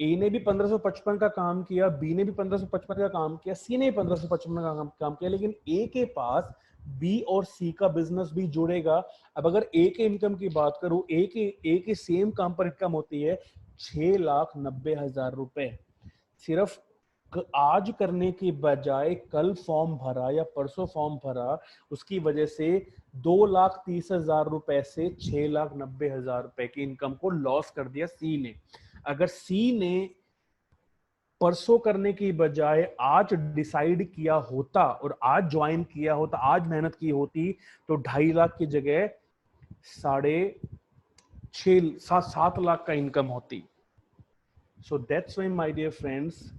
ए ने भी 1555 का काम किया, बी ने भी 1555 का काम किया, सी ने भी 1555 का काम किया, लेकिन ए के पास बी और सी का बिजनेस भी जुड़ेगा। अब अगर ए के इनकम की बात करूं, ए के सेम काम पर इनकम होती है 6,90,000 रुपए। सिर्फ आज करने की बजाय कल फॉर्म भरा या परसों फॉर्म भरा, उसकी वजह से 2,30,000 रुपए से 6,90,000 रुपए की इनकम को लॉस कर दिया सी ने। अगर सी ने परसों करने की बजाय आज डिसाइड किया होता और आज ज्वाइन किया होता, आज मेहनत की होती, तो 2.5 लाख की जगह 7.5 लाख का इनकम होती। So that's why my dear friends,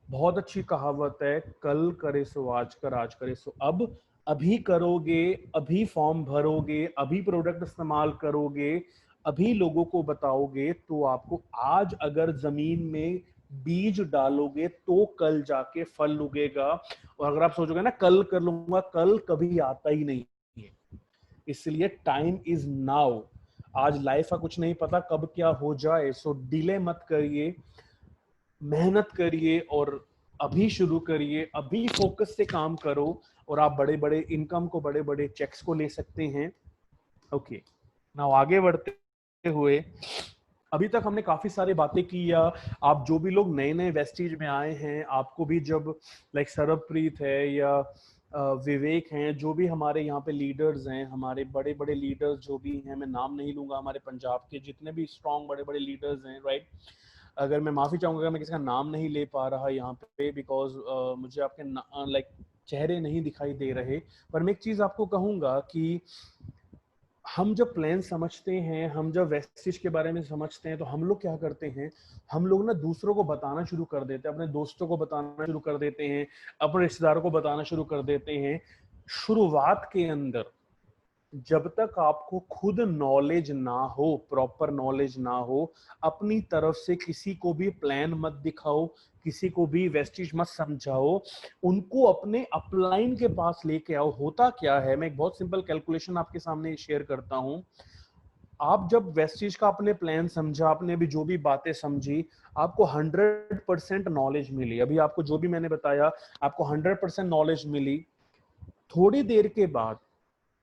बहुत अच्छी कहावत है, कल करे सो आज कर, आज करे सो अब। अभी करोगे, अभी फॉर्म भरोगे, अभी प्रोडक्ट इस्तेमाल करोगे, अभी लोगों को बताओगे, तो आपको आज अगर जमीन में बीज डालोगे तो कल जाके फल उगेगा। और अगर आप सोचोगे ना कल कर लूंगा, कल कभी आता ही नहीं है। इसलिए टाइम इज नाउ। आज लाइफ का कुछ नहीं पता कब क्या हो जाए, सो डिले मत करिए, मेहनत करिए और अभी शुरू करिए, अभी फोकस से काम करो और आप बड़े बड़े इनकम को, बड़े बड़े चेक्स को ले सकते हैं। ओके, नाउ आगे बढ़ते हुए, अभी तक हमने काफी सारी बातें की, या आप जो भी लोग नए नए वेस्टीज में आए हैं, आपको भी जब लाइक सरबप्रीत है या विवेक हैं, जो भी हमारे यहाँ पे लीडर्स हैं, हमारे बड़े बड़े लीडर्स जो भी हैं, मैं नाम नहीं लूंगा, हमारे पंजाब के जितने भी स्ट्रॉन्ग बड़े बड़े लीडर्स हैं, राइट। अगर मैं माफी चाहूंगा अगर मैं किसी का नाम नहीं ले पा रहा यहाँ पे, बिकॉज मुझे आपके लाइक चेहरे नहीं दिखाई दे रहे। पर मैं एक चीज आपको कहूंगा कि हम जब प्लान समझते हैं, हम जब वेस्टिज के बारे में समझते हैं, तो हम लोग क्या करते हैं, हम लोग ना दूसरों को बताना शुरू कर देते हैं, अपने दोस्तों को बताना शुरू कर देते हैं, अपने रिश्तेदारों को बताना शुरू कर देते हैं। शुरुआत के अंदर जब तक आपको खुद नॉलेज ना हो, प्रॉपर नॉलेज ना हो, अपनी तरफ से किसी को भी प्लान मत दिखाओ, किसी को भी वेस्टिज मत समझाओ, उनको अपने अपलाइन के पास लेके आओ। होता क्या है, मैं एक बहुत सिंपल कैलकुलेशन आपके सामने शेयर करता हूं। आप जब वेस्टिज का अपने प्लान समझा, आपने भी जो भी बातें समझी, आपको 100% नॉलेज मिली, अभी आपको जो भी मैंने बताया आपको 100% नॉलेज मिली। थोड़ी देर के बाद,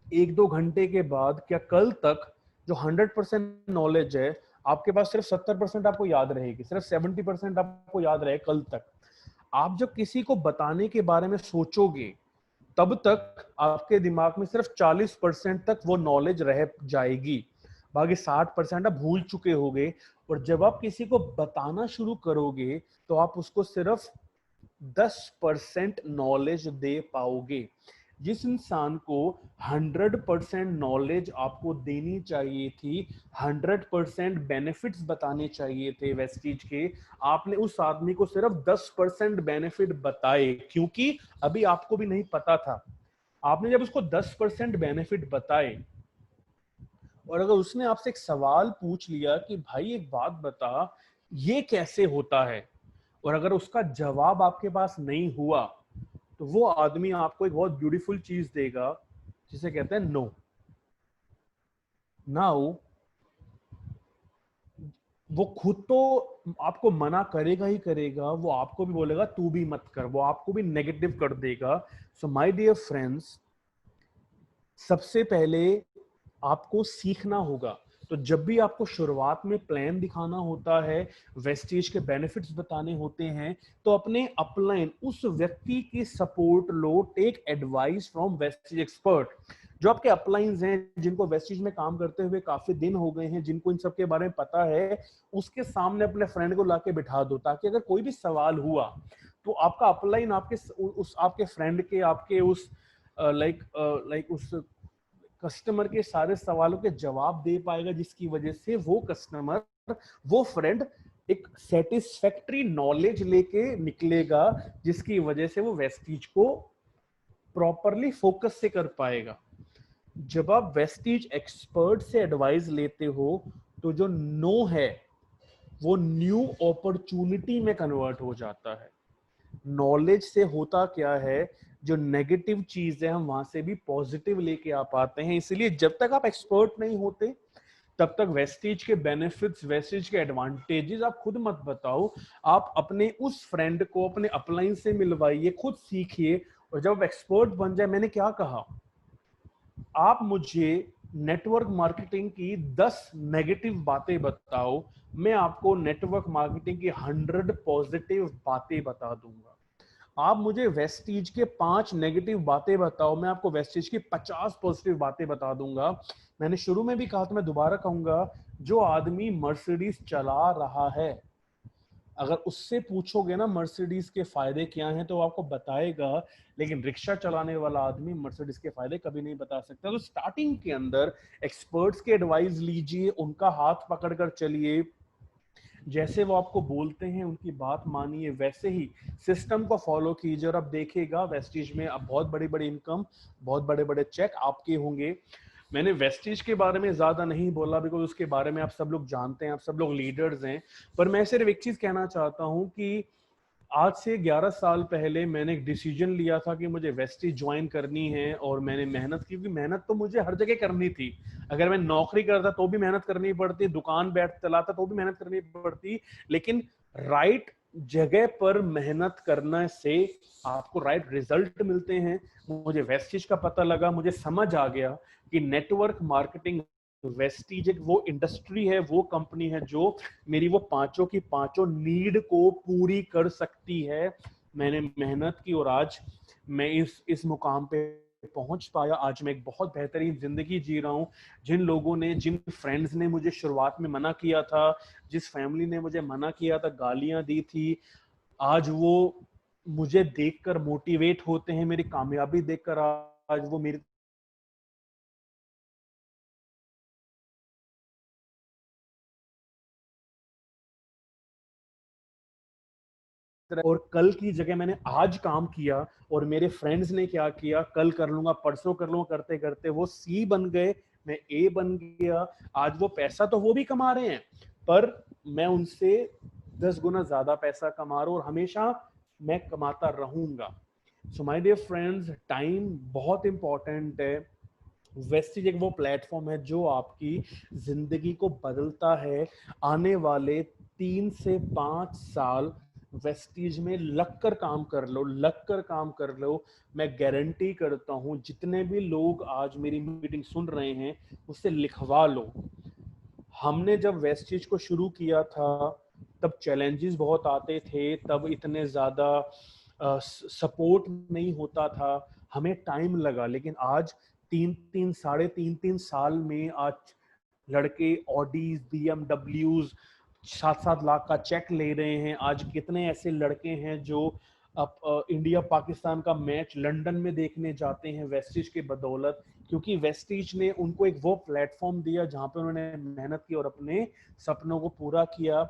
एक दो घंटे के बाद, क्या कल तक जो 100% नॉलेज है आपके पास सिर्फ 70% आपको याद रहेगी, सिर्फ 70% आपको याद रहे कल तक। आप जब किसी को बताने के बारे में सोचोगे, तब तक आपके दिमाग में सिर्फ 40% तक वो नॉलेज रह जाएगी, बाकी 60% आप भूल चुके होगे। और जब आप किसी को बताना शुरू करोगे तो आप उसको सिर्फ 10% नॉलेज दे पाओगे। जिस इंसान को 100% नॉलेज आपको देनी चाहिए थी, 100% बेनिफिट्स बताने चाहिए थे वेस्टीज के, आपने उस आदमी को सिर्फ 10% बेनिफिट बताए, क्योंकि अभी आपको भी नहीं पता था। आपने जब उसको 10% बेनिफिट बताए, और अगर उसने आपसे एक सवाल पूछ लिया कि भाई एक बात बता, ये कैसे होता है, और अगर उसका जवाब आपके पास नहीं हुआ, तो वो आदमी आपको एक बहुत ब्यूटीफुल चीज देगा जिसे कहते हैं नो। नाउ वो खुद तो आपको मना करेगा ही करेगा, वो आपको भी बोलेगा तू भी मत कर, वो आपको भी नेगेटिव कर देगा। सो माय डियर फ्रेंड्स, सबसे पहले आपको सीखना होगा। तो जब भी आपको शुरुआत में प्लान दिखाना होता है, वेस्टेज के बेनिफिट्स बताने होते हैं, तो अपने अपलाइन उस व्यक्ति की सपोर्ट लो, take advice from Vestige expert. जो आपके अपलाइंस हैं, जिनको वेस्टेज में काम करते हुए काफी दिन हो गए हैं, जिनको इन सब के बारे में पता है, उसके सामने अपने फ्रेंड को लाके बिठा दो, ताकि अगर कोई भी सवाल हुआ तो आपका अपलाइन आपके उस आपके फ्रेंड के, आपके उस लाइक उस कस्टमर के सारे सवालों के जवाब दे पाएगा, जिसकी वजह से वो कस्टमर, वो फ्रेंड एक सेटिस्फैक्टरी नॉलेज लेके निकलेगा, जिसकी वजह से वो वेस्टीज को प्रॉपरली फोकस से कर पाएगा। जब आप वेस्टीज एक्सपर्ट से एडवाइस लेते हो, तो जो नो है वो न्यू अपॉर्चुनिटी में कन्वर्ट हो जाता है। नॉलेज से होता क्या है, जो नेगेटिव चीज है हम वहां से भी पॉजिटिव लेके आ पाते हैं। इसलिए जब तक आप एक्सपर्ट नहीं होते, तब तक वेस्टेज के बेनिफिट्स, वेस्टेज के एडवांटेजेस आप खुद मत बताओ। आप अपने उस फ्रेंड को अपने अपलाइन से मिलवाइए, खुद सीखिए, और जब एक्सपर्ट बन जाए, मैंने क्या कहा, आप मुझे नेटवर्क मार्केटिंग की 10 नेगेटिव बातें बताओ, मैं आपको नेटवर्क मार्केटिंग की 100 पॉजिटिव बातें बता दूंगा। आप मुझे वेस्टीज के 5 नेगेटिव बातें बताओ, मैं आपको वेस्टीज की 50 पॉजिटिव बातें बता दूंगा। मैंने शुरू में भी कहा था, मैं दोबारा कहूंगा, जो आदमी मर्सिडीज चला रहा है, अगर उससे पूछोगे ना मर्सिडीज के फायदे क्या हैं, तो वो आपको बताएगा। लेकिन रिक्शा चलाने वाला आदमी मर्सिडीज के फायदे कभी नहीं बता सकता। तो स्टार्टिंग के अंदर एक्सपर्ट्स के एडवाइस लीजिए, उनका हाथ पकड़कर चलिए, जैसे वो आपको बोलते हैं उनकी बात मानिए, वैसे ही सिस्टम को फॉलो कीजिए, और अब देखिएगा वेस्टीज में अब बहुत बड़ी बड़ी इनकम, बहुत बड़े बड़े चेक आपके होंगे। मैंने वेस्टिज के बारे में ज्यादा नहीं बोला बिकॉज उसके बारे में आप सब लोग जानते हैं, आप सब लोग लीडर्स हैं। पर मैं सिर्फ एक चीज कहना चाहता हूं कि आज से 11 साल पहले मैंने एक डिसीजन लिया था कि मुझे वेस्टिज ज्वाइन करनी है, और मैंने मेहनत की, क्योंकि मेहनत तो मुझे हर जगह करनी थी। अगर मैं नौकरी करता तो भी मेहनत करनी पड़ती, दुकान बैठ चलाता तो भी मेहनत करनी पड़ती, लेकिन राइट जगह पर मेहनत करने से आपको राइट रिजल्ट मिलते हैं। मुझे वेस्टिज का पता लगा, मुझे समझ आ गया कि नेटवर्क मार्केटिंग वेस्टिज एक वो इंडस्ट्री है, वो कंपनी है जो मेरी वो पांचों की पांचों नीड को पूरी कर सकती है। मैंने मेहनत की और आज मैं इस मुकाम पे पहुंच पाया। आज मैं एक बहुत बेहतरीन जिंदगी जी रहा हूं। जिन लोगों ने, जिन फ्रेंड्स ने मुझे शुरुआत में मना किया था, जिस फैमिली ने मुझे मना किया था, गालियां दी थी, आज वो मुझे देखकर मोटिवेट होते हैं, मेरी कामयाबी देखकर आज वो मेरी और कल की जगह मैंने आज काम किया, और मेरे फ्रेंड्स ने क्या किया, कल कर लूंगा, परसों कर लूंगा, करते करते वो सी बन गए, मैं ए बन गया। आज वो पैसा तो वो भी कमा रहे हैं, पर मैं उनसे 10 गुना ज्यादा पैसा कमा रहा हूं, और हमेशा मैं कमाता रहूंगा। So my dear friends, time बहुत इंपॉर्टेंट है। वेस्टिज एक वो प्लेटफॉर्म है जो आपकी जिंदगी को बदलता है। आने वाले 3 से 5 साल वेस्टिज में लग कर काम कर लो, लग कर काम कर लो। मैं गारंटी करता हूं जितने भी लोग आज मेरी मीटिंग सुन रहे हैं उससे लिखवा लो। हमने जब वेस्टिज को शुरू किया था तब चैलेंजेस बहुत आते थे, तब इतने ज्यादा सपोर्ट नहीं होता था, हमें टाइम लगा। लेकिन आज 3-3 साढ़े 3 3 साल में आज लड़के ऑडीज, बीएमडब्ल्यूज 7-7 लाख का चेक ले रहे हैं। आज कितने ऐसे लड़के हैं जो अब इंडिया पाकिस्तान का मैच लंदन में देखने जाते हैं वेस्टिज के बदौलत, क्योंकि वेस्टिज ने उनको एक वो प्लेटफॉर्म दिया जहां पे उन्होंने मेहनत की और अपने सपनों को पूरा किया।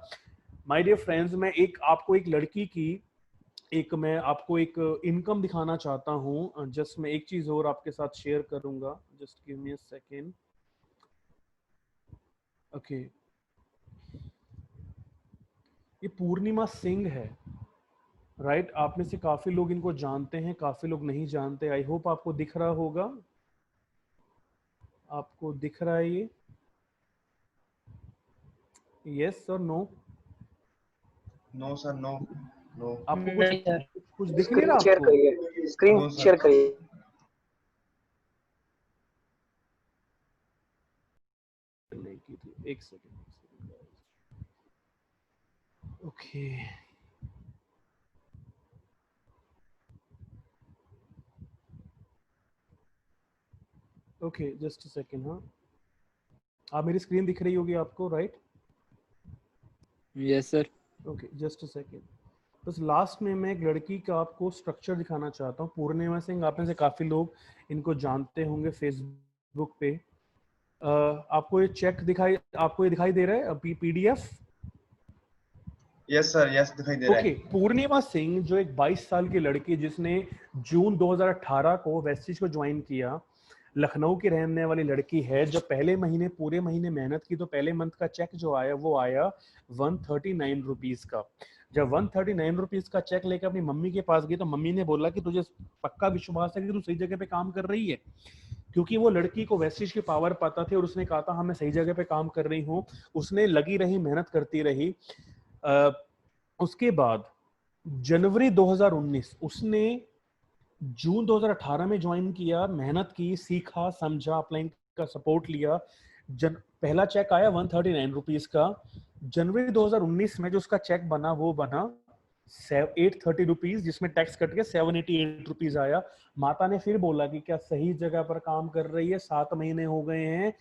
माय डियर फ्रेंड्स, मैं एक आपको एक लड़की की एक मैं आपको एक इनकम दिखाना चाहता हूं। जस्ट मैं एक चीज और आपके साथ शेयर करूंगा, just give me a second. Okay, ये पूर्णिमा सिंह है, राइट? आप में से काफी लोग इनको जानते हैं, काफी लोग नहीं जानते। आई होप आपको दिख रहा होगा, आपको दिख रहा है ये? यस और no? No sir, no, no, आपको कुछ नहीं सर, कुछ दिख नहीं स्क्रीन रहा शेयर आपको? करिए, स्क्रीन नो शेयर सर। करिए। नहीं की थी, एक second. Okay, okay, just a second. हाँ, आप मेरी स्क्रीन दिख रही होगी आपको, right? Yes sir. Okay, just a second. बस लास्ट में मैं एक लड़की का आपको स्ट्रक्चर दिखाना चाहता हूँ, पूर्णिमा सिंह। आप में से काफी लोग इनको जानते होंगे फेसबुक पे। आपको ये चेक दिखाई, आपको ये दिखाई दे रहा है पीडीएफ? यस सर, यस दिखाई दे रहा ओके, है। पूर्णिमा सिंह जो एक 22 साल की लड़की जिसने जून 2018 को वेस्टिज को ज्वाइन किया, लखनऊ की रहने वाली लड़की है। जब पहले महीने, पूरे महीने मेहनत की तो पहले मंथ का चेक जो आया वो आया 139 रुपीज का। जब 139 रुपीज का चेक लेकर अपनी मम्मी के पास गई तो मम्मी ने बोला कि तुझे पक्का विश्वास है कि तू सही जगह पे काम कर रही है? क्योंकि वो लड़की को वेस्टिज की पावर पता थी और उसने कहा था हाँ मैं सही जगह पे काम कर रही हूँ। उसने लगी रही, मेहनत करती रही। उसके बाद जनवरी 2019 उसने जून 2018 में ज्वाइन किया, मेहनत की, सीखा, समझा, अपलाइन का सपोर्ट लिया। पहला चेक आया 139 रुपीज का। जनवरी 2019 में जो उसका चेक बना वो बना 830 रुपीज, जिसमें टैक्स कट के 788 रुपीज आया। माता ने फिर बोला कि क्या सही जगह पर काम कर रही है, 7 महीने हो गए हैं,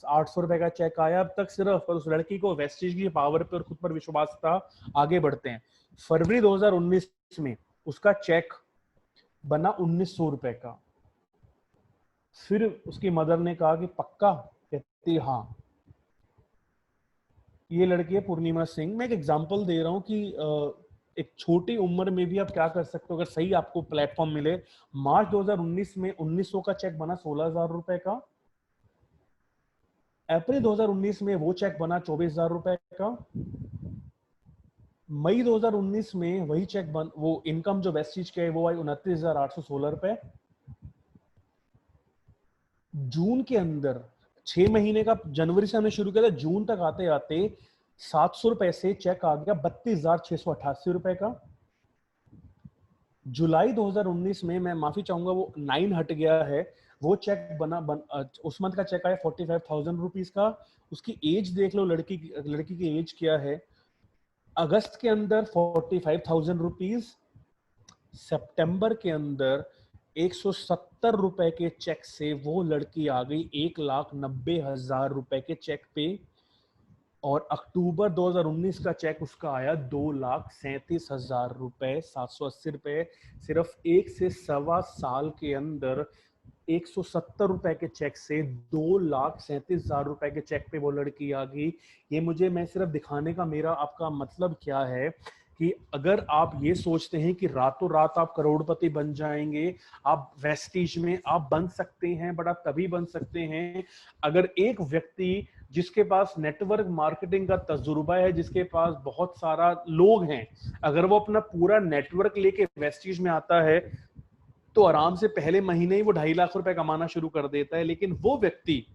800 रुपए का चेक आया अब तक सिर्फ। पर उस लड़की को वेस्टिज की पावर पर और खुद पर विश्वास था। आगे बढ़ते हैं, फरवरी 2019 में उसका चेक बना 1900 रुपए का। फिर उसकी मदर ने कहा कि पक्का? कहती हाँ। ये लड़की है पूर्णिमा सिंह। मैं एक एग्जांपल दे रहा हूँ कि एक छोटी उम्र में भी आप क्या कर सकते हो अगर सही आपको प्लेटफॉर्म मिले। मार्च 2019 में 1900 का चेक बना 16,000 रुपए का। अप्रैल 2019 में वो चेक बना 24,000 रुपए का। मई 2019 में वही चेक बन, वो इनकम जो वेस्टीज के है वो आई 29,816 रुपए। जून के अंदर 6 महीने का, जनवरी से हमने शुरू किया था, जून तक आते आते 700 रुपए से चेक आ गया 32,688 रुपए का। जुलाई 2019 में, मैं माफी चाहूंगा वो 9 हट गया है, वो चेक उस मंथ का चेक आया 45,000 रुपीज का। उसकी एज देख लो, लड़की की एज क्या है। अगस्त के अंदर 45,000 रुपीज, सितंबर के अंदर 170 रुपए के चेक से वो लड़की आ गई 1,90,000 रुपए के चेक पे। और अक्टूबर 2019 का चेक उसका आया 2,37,000 रुपए 780 रुपए। सिर्फ 1 से 1.25 साल के अंदर 170 रुपए के चेक से 2,37,000 रुपए के चेक पे वो लड़की आ गई। ये मुझे, मैं सिर्फ दिखाने का मेरा आपका मतलब क्या है कि अगर आप ये सोचते हैं कि रातों रात आप करोड़पति बन जाएंगे, आप वेस्टीज में आप बन सकते हैं, बट आप तभी बन सकते हैं अगर एक व्यक्ति जिसके पास नेटवर्क मार्केटिंग का तजुर्बा है, जिसके पास बहुत सारा लोग हैं, अगर वो अपना पूरा नेटवर्क लेके वेस्टीज में आता है तो आराम से पहले महीने ही वो 2.5 लाख रुपए कमाना शुरू कर देता है। लेकिन वो व्यक्ति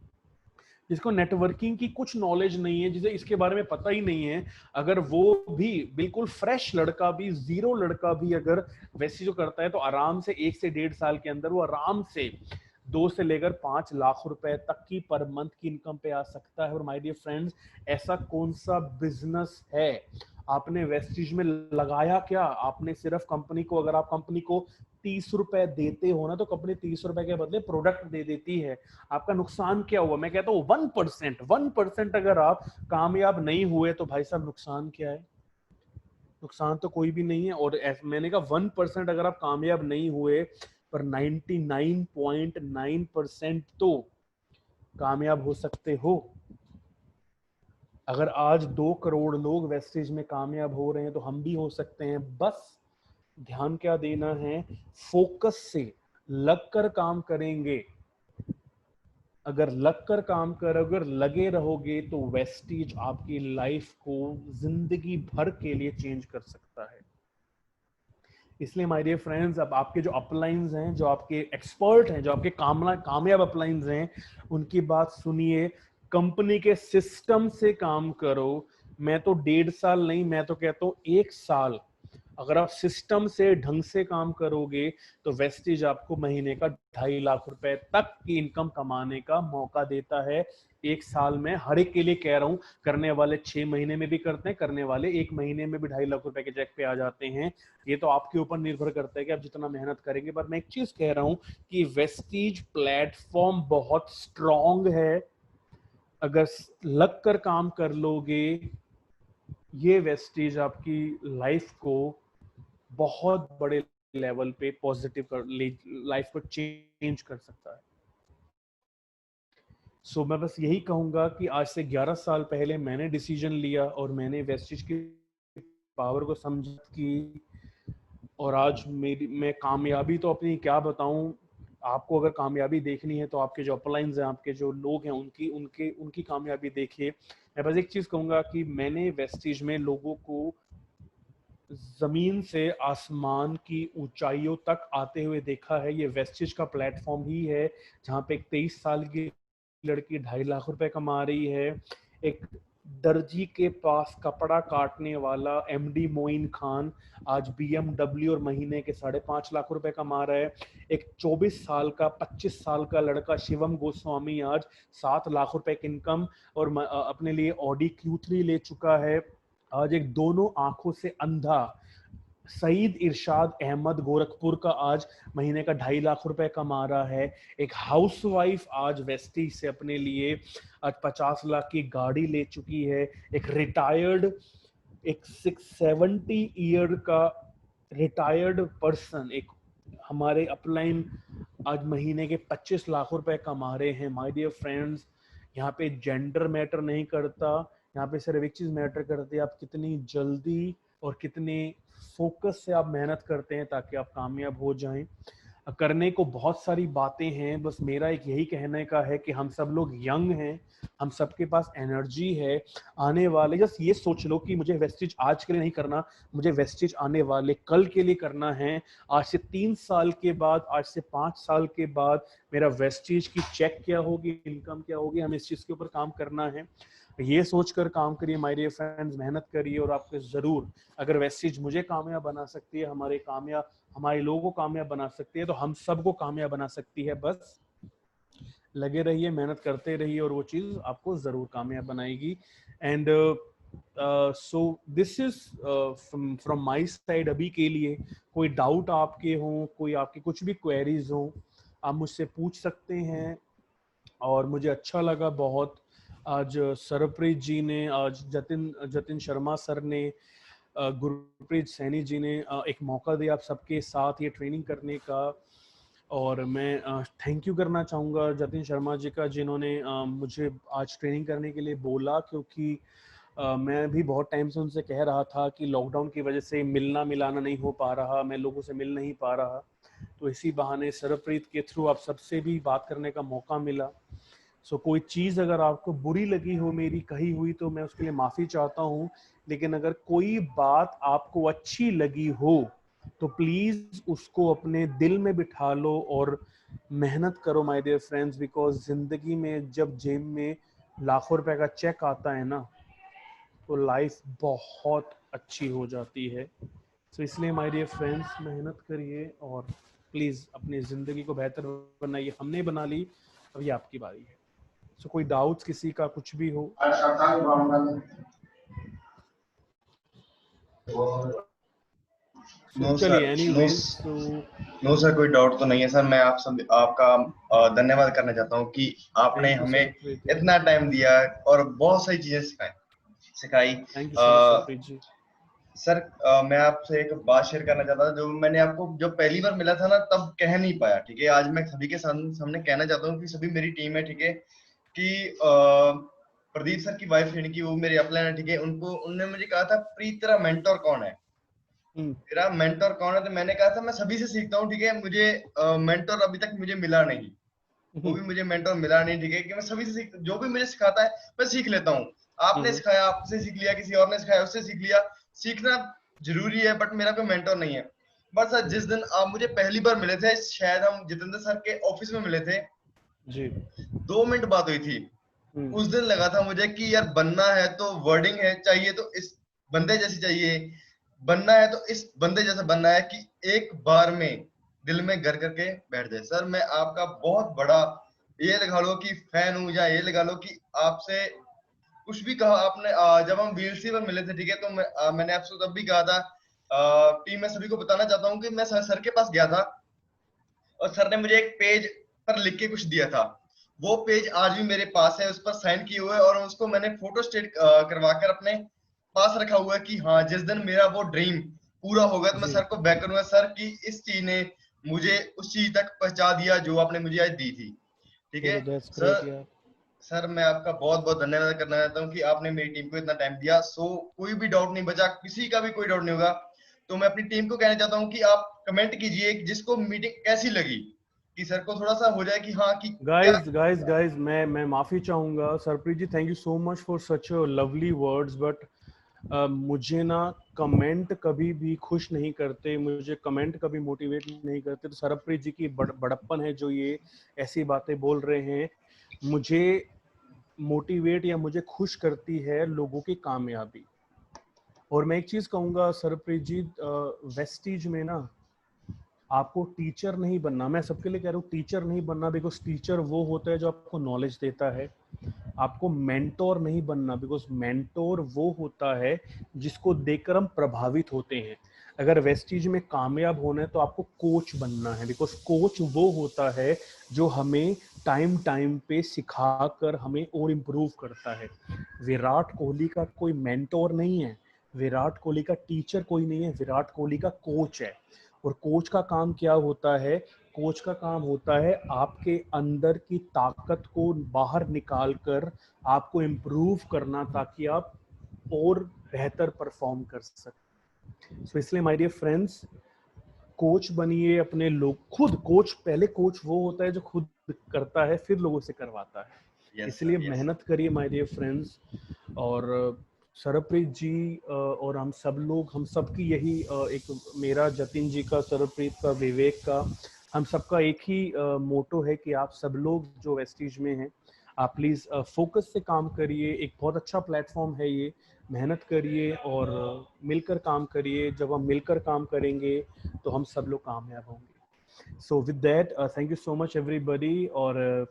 जिसको नेटवर्किंग की कुछ नॉलेज नहीं है, जिसे इसके बारे में पता ही नहीं है, अगर वो भी बिल्कुल फ्रेश लड़का भी, जीरो लड़का भी अगर वैसे जो करता है तो आराम से 1 से 1.5 साल के अंदर वो आराम से 2 से लेकर 5 लाख रुपए तक की पर मंथ की इनकम पे आ सकता है। और माय डियर फ्रेंड्स, ऐसा कौन सा बिजनेस है आपने वेस्टीज में लगाया क्या? आपने सिर्फ कंपनी को, अगर आप कंपनी को 30 रुपए देते हो ना, तो कंपनी 30 रुपए के बदले प्रोडक्ट दे देती है। आपका नुकसान क्या हुआ? मैं कहता हूँ 1% अगर आप कामयाब नहीं हुए तो भाई साहब नुकसान क्या है? नुकसान तो कोई भी नहीं है। और मैंने कहा 1% अगर आप कामयाब नहीं हुए, पर 99.9% तो कामयाब हो सकते हो। अगर आज 2 करोड़ लोग वेस्टेज में कामयाब हो रहे हैं तो हम भी हो सकते हैं। बस ध्यान क्या देना है, फोकस से लग कर काम करेंगे। अगर लग कर काम कर, अगर लगे रहोगे तो वेस्टीज आपकी लाइफ को जिंदगी भर के लिए चेंज कर सकता है। इसलिए माय डियर फ्रेंड्स, अब आपके जो अपलाइंस हैं, जो आपके एक्सपर्ट हैं, जो आपके कामयाब अपलाइंस हैं, उनकी बात सुनिए। कंपनी के सिस्टम से काम करो। मैं तो 1.5 साल नहीं, मैं तो कहता हूँ 1 साल अगर आप सिस्टम से ढंग से काम करोगे तो वेस्टीज आपको महीने का 2.5 लाख रुपए तक की इनकम कमाने का मौका देता है 1 साल में। हर एक के लिए कह रहा हूं, करने वाले 6 महीने में भी करते हैं, करने वाले 1 महीने में भी 2.5 लाख रुपए के चेक पे आ जाते हैं। ये तो आपके ऊपर निर्भर करता है कि आप जितना मेहनत करेंगे। पर मैं एक चीज कह रहा हूं कि वेस्टीज प्लेटफॉर्म बहुत स्ट्रांग है। अगर लग कर काम कर लोगे, ये वेस्टीज आपकी लाइफ को बहुत बड़े लेवल पे पॉजिटिव कर, लाइफ को चेंज कर सकता है। सो मैं बस यही कहूंगा कि आज से 11 साल पहले मैंने डिसीजन लिया और मैंने वेस्टीज की पावर को समझा की, और आज मेरी, मैं कामयाबी तो अपनी क्या बताऊं आपको। अगर कामयाबी देखनी है तो आपके जो अपलाइंस हैं, आपके जो लोग हैं, उनकी उनके उनकी कामयाबी देखिए। मैं बस एक चीज कहूंगा कि मैंने वेस्टीज में लोगों को जमीन से आसमान की ऊंचाइयों तक आते हुए देखा है। ये वेस्टिज का प्लेटफॉर्म ही है जहां पे एक 23 साल की लड़की 2.5 लाख रुपए कमा रही है। एक दर्जी के पास कपड़ा काटने वाला एमडी मोइन खान आज बीएमडब्ल्यू और महीने के 5.5 लाख रुपए कमा रहा है। एक 24 साल का 25 साल का लड़का शिवम गोस्वामी आज 7 लाख रुपए की इनकम और अपने लिए ऑडी Q3 ले चुका है। आज एक दोनों आंखों से अंधा सईद इरशाद अहमद गोरखपुर का आज महीने का 2.5 लाख रुपए कमा रहा है। एक हाउसवाइफ आज वेस्टी से अपने लिए आज 50 लाख की गाड़ी ले चुकी है। एक रिटायर्ड, एक 670 ईयर का रिटायर्ड पर्सन, एक हमारे अपलाइन आज महीने के 25 लाख रुपए कमा रहे हैं। माय डियर फ्रेंड्स, यहाँ पे जेंडर मैटर नहीं करता, यहाँ पे सिर्फ एक चीज मैटर करती है, आप कितनी जल्दी और कितने फोकस से आप मेहनत करते हैं ताकि आप कामयाब हो जाएं। करने को बहुत सारी बातें हैं, बस मेरा एक यही कहने का है कि हम सब लोग यंग हैं, हम सबके पास एनर्जी है। आने वाले जस्ट ये सोच लो कि मुझे वेस्टेज आज के लिए नहीं करना, मुझे वेस्टेज आने वाले कल के लिए करना है। आज से 3 साल के बाद, आज से 5 साल के बाद मेरा वेस्टेज की चेक क्या होगी, इनकम क्या होगी, हमें इस चीज़ के ऊपर काम करना है। ये सोचकर काम करिए माय डियर फ्रेंड्स, मेहनत करिए और आपको ज़रूर, अगर वेस्टेज मुझे कामयाब बना सकती है, हमारे लोगों को कामयाब बना सकती है, तो हम सबको कामयाब बना सकती है। बस लगे रहिए, मेहनत करते रहिए और वो चीज़ आपको ज़रूर कामयाब बनाएगी। And so this is from my side. अभी के लिए कोई डाउट आपके हों, कोई आपकी कुछ भी क्वेरीज हों, आप मुझसे पूछ सकते हैं। और मुझे अच्छा लगा बहुत आज सरप्रीत जी ने, आज जतिन शर्मा सर ने, गुरप्रीत सैनी जी ने एक मौका दिया आप सबके साथ ये ट्रेनिंग करने का। और मैं थैंक यू करना चाहूँगा जतिन शर्मा जी का, जिन्होंने मुझे आज ट्रेनिंग करने के लिए बोला, क्योंकि मैं भी बहुत टाइम से उनसे कह रहा था कि लॉकडाउन की वजह से मिलना मिलाना नहीं हो पा रहा, मैं लोगों से मिल नहीं पा रहा। तो इसी बहाने सरप्रीत के थ्रू आप सबसे भी बात करने का मौका मिला। सो कोई चीज़ अगर आपको बुरी लगी हो मेरी कही हुई, तो मैं उसके लिए माफ़ी चाहता हूँ। लेकिन अगर कोई बात आपको अच्छी लगी हो तो प्लीज़ उसको अपने दिल में बिठा लो और मेहनत करो माय डियर फ्रेंड्स। बिकॉज ज़िंदगी में जब जेब में लाखों रुपए का चेक आता है ना, तो लाइफ बहुत अच्छी हो जाती है। सो इसलिए माय डियर फ्रेंड्स, मेहनत करिए और प्लीज़ अपनी ज़िंदगी को बेहतर बनाइए। हमने बना ली, अब ये आपकी बारी है। सो कोई डाउट्स किसी का कुछ भी हो? सो नो चलिए, सर, एनीवेज तो नो सर, कोई डाउट तो नहीं है सर। मैं आप सब आपका धन्यवाद करना चाहता हूँ कि आपने थैंक यू हमें सरप्रीत जी, इतना टाइम दिया और बहुत सारी चीजें सिखाई। Thank you so much Sarpreet ji. Sir, मैं आपसे एक बात शेयर करना चाहता था, जो मैंने आपको जब पहली बार मिला था ना तब कह नहीं पाया। ठीक है, आज मैं सभी के सामने कहना चाहता हूँ कि सभी मेरी टीम है। ठीक है, कि प्रदीप सर की वाइफ, यानी कि वो मेरे अपलाइन है। ठीक है, उनने मुझे कहा था, प्रीत तेरा मेंटोर कौन है, तेरा मेंटोर कौन है? तो मैंने कहा था मैं सभी से सीखता हूँ। ठीक है, मुझे मेंटोर अभी तक मुझे मिला नहीं, वो भी मुझे मेंटोर मिला नहीं। ठीक है, कि मैं सभी से सीख, जो भी मुझे सिखाता है मैं सीख लेता हूँ। आपने सिखाया, आपसे सीख लिया, किसी और ने सिखाया, उससे सीख लिया। सीखना जरूरी है, बट मेरा कोई मेंटोर नहीं है। बस सर, जिस दिन आप मुझे पहली बार मिले थे, शायद हम जितेंद्र सर के ऑफिस में मिले थे जी 2 मिनट बात हुई थी। उस दिन लगा था मुझे कि यार बनना है तो वर्डिंग है चाहिए, तो इस बंदे जैसी चाहिए। बनना है तो इस बंदे जैसा बनना है कि एक बार में दिल में घर करके बैठ जाए। सर, मैं आपका बहुत बड़ा, ये लगा लो कि फैन हूँ, या ये लगा लो कि आपसे कुछ भी कहा आपने। जब हम वीएलसी पर मिले थे, ठीक है, तो मैंने आपसे तब भी कहा था, टीम में सभी को बताना चाहता हूँ कि मैं सर के पास गया था और सर ने मुझे एक पेज पर लिख के कुछ दिया था। वो पेज आज भी मेरे पास है, उस पर साइन किए हुए, और उसको मैंने फोटो स्टेट करवा कर अपने पास रखा हुआ है कि हाँ, जिस दिन मेरा वो ड्रीम पूरा होगा तो मैं जी, सर को बैक करूंगा, सर की इस चीज ने मुझे उस चीज तक पहुंचा दिया जो आपने मुझे आज दी थी। ठीक है चलो दैट्स ग्रेट सर। यार। सर, मैं आपका बहुत बहुत धन्यवाद करना चाहता हूँ कि आपने मेरी टीम को इतना टाइम दिया। कोई भी डाउट नहीं बचा, किसी का भी कोई डाउट नहीं होगा। तो मैं अपनी टीम को कहना चाहता हूँ कि आप कमेंट कीजिए जिसको मीटिंग कैसी लगी, कि सर को थोड़ा सा हो जाए कि हाँ, कि क्या। गाइस मैं माफ़ी चाहूँगा Sarpreet ji, thank you so much for such a lovely words. But मुझे ना कमेंट कभी भी खुश नहीं करते, मुझे कमेंट कभी मोटिवेट नहीं करते। तो सरप्रीत जी की बड़प्पन है जो ये ऐसी बातें बोल रहे हैं। मुझे मोटिवेट या मुझे खुश करती है लोगों की कामयाबी। और मैं एक चीज़ कहूँगा सरप्रीत जी, वेस्टीज में ना आपको टीचर नहीं बनना, मैं सबके लिए कह रहा हूँ टीचर नहीं बनना, बिकॉज टीचर वो होता है जो आपको नॉलेज देता है। आपको मेंटोर नहीं बनना, बिकॉज मेंटोर वो होता है जिसको देखकर हम प्रभावित होते हैं। अगर वेस्टीज में कामयाब होना है तो आपको कोच बनना है, बिकॉज कोच वो होता है जो हमें टाइम टाइम पे सिखाकर हमें और इम्प्रूव करता है। विराट कोहली का कोई मेंटोर नहीं है, विराट कोहली का टीचर कोई नहीं है, विराट कोहली का कोच है। और कोच का काम क्या होता है? कोच का काम होता है आपके अंदर की ताकत को बाहर निकाल कर आपको इम्प्रूव करना, ताकि आप और बेहतर परफॉर्म कर सकें। सो इसलिए माय डियर फ्रेंड्स, कोच बनिए अपने लोग, खुद कोच, पहले कोच वो होता है जो खुद करता है फिर लोगों से करवाता है। इसलिए मेहनत करिए माय डियर फ्रेंड्स। और सरप्रीत जी और हम सब लोग, हम सब की यही एक, मेरा, जतिन जी का, सरप्रीत का, विवेक का, हम सबका एक ही मोटो है कि आप सब लोग जो वेस्टीज में हैं, आप प्लीज़ फोकस से काम करिए। एक बहुत अच्छा प्लेटफॉर्म है ये, मेहनत करिए और मिलकर काम करिए। जब हम मिलकर काम करेंगे तो हम सब लोग कामयाब होंगे। So with that thank you so much everybody. और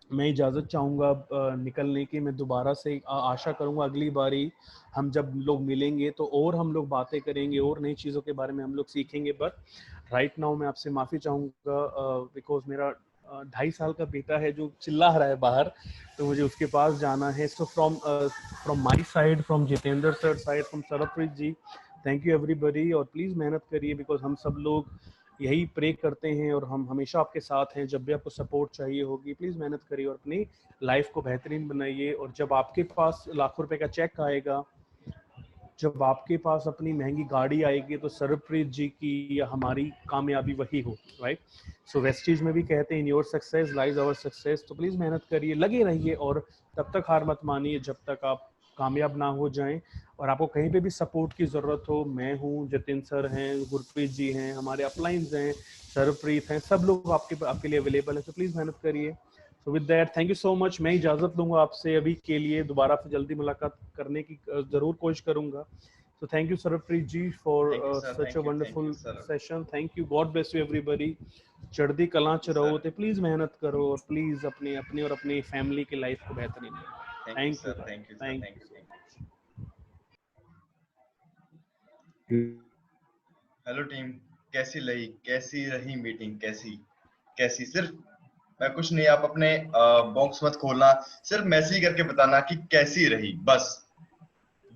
मैं इजाज़त चाहूँगा निकलने की। मैं दोबारा से आशा करूँगा अगली बारी हम जब लोग मिलेंगे तो और हम लोग बातें करेंगे और नई चीज़ों के बारे में हम लोग सीखेंगे। बट राइट नाउ मैं आपसे माफ़ी चाहूँगा बिकॉज मेरा 2.5 साल का बेटा है जो चिल्ला रहा है बाहर, तो मुझे उसके पास जाना है। So from my side, from Jitendra sir side, from Sarpreet ji, thank you everybody. और प्लीज़ मेहनत करिए बिकॉज हम सब लोग यही प्रे करते हैं और हम हमेशा आपके साथ हैं। जब भी आपको सपोर्ट चाहिए होगी प्लीज़ मेहनत करिए और अपनी लाइफ को बेहतरीन बनाइए। और जब आपके पास लाखों रुपए का चेक आएगा, जब आपके पास अपनी महंगी गाड़ी आएगी, तो सरप्रीत जी की या हमारी कामयाबी वही हो, राइट। सो वेस्टीज में भी कहते हैं in your success lies our success. तो प्लीज़ मेहनत करिए, लगे रहिए और तब तक हार मत मानिए जब तक आप कामयाब ना हो जाएं। और आपको कहीं पे भी सपोर्ट की ज़रूरत हो, मैं हूँ, जतिन सर हैं, गुरप्रीत जी हैं, हमारे अपलाइंस हैं, सरप्रीत हैं, सब लोग आपके लिए अवेलेबल हैं। तो प्लीज़ मेहनत करिए। So with that thank you so much. मैं इजाज़त लूँगा आपसे अभी के लिए, दोबारा से जल्दी मुलाकात करने की ज़रूर कोशिश करूँगा। So thank you Sarappreet ji for such a wonderful session. Thank you. God bless you everybody. चढ़दी Kalan च रहो ते प्लीज मेहनत करो और प्लीज अपने अपने और अपनी फैमिली की लाइफ को बेहतरीन बनाओ। Thank you, thank you. Hello team, कैसी रही मीटिंग? कैसी सिर्फ मैं कुछ नहीं, आप अपने बॉक्स मत खोलना, सिर्फ मैसेज करके बताना कि कैसी रही, बस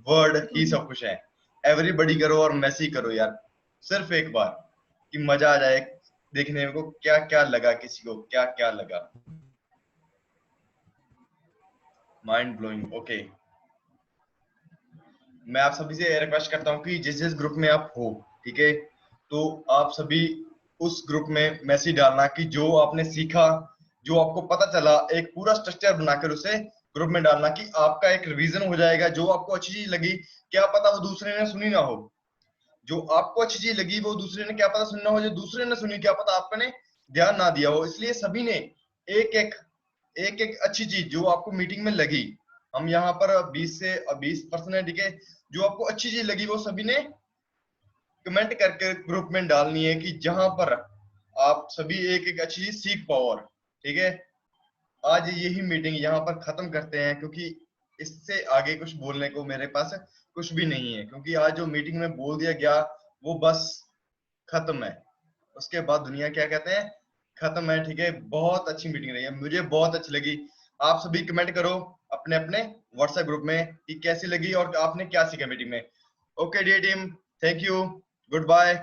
वर्ड ही सब कुछ है। एवरीबॉडी करो और मैसेज करो यार, सिर्फ एक बार, कि मजा आ जाए देखने को क्या क्या लगा, किसी को क्या क्या लगा। Mind blowing. ओके, मैं आप सभी से रिक्वेस्ट करता हूँ कि जिस जिस ग्रुप में आप हो, ठीक है, तो आप सभी उस ग्रुप में मैसेज डालना कि जो आपने सीखा, जो आपको पता चला, एक पूरा स्ट्रक्चर बनाकर उसे ग्रुप में डालना, कि आपका एक रिवीजन हो जाएगा। जो आपको अच्छी चीज लगी, क्या पता वो दूसरे ने सुनी ना हो। जो आपको अच्छी चीज लगी वो दूसरे ने क्या पता सुनना हो, जो दूसरे ने सुनी क्या पता आपने ध्यान ना दिया हो। इसलिए सभी ने एक एक अच्छी चीज जो आपको मीटिंग में लगी, हम यहाँ पर 20% है, ठीक है, जो आपको अच्छी चीज लगी वो सभी ने कमेंट करके ग्रुप में डालनी है, कि जहां पर आप सभी एक एक अच्छी चीज सीख पाओ। और ठीक है, आज यही मीटिंग यहाँ पर खत्म करते हैं, क्योंकि इससे आगे कुछ बोलने को मेरे पास कुछ भी नहीं है, क्योंकि आज जो मीटिंग में बोल दिया गया वो बस खत्म है। उसके बाद दुनिया क्या कहते हैं, खत्म है। ठीक है, बहुत अच्छी मीटिंग रही है, मुझे बहुत अच्छी लगी। आप सभी कमेंट करो अपने अपने व्हाट्सएप ग्रुप में कि कैसी लगी और आपने क्या सीखा मीटिंग में। Okay dear team, thank you, good bye.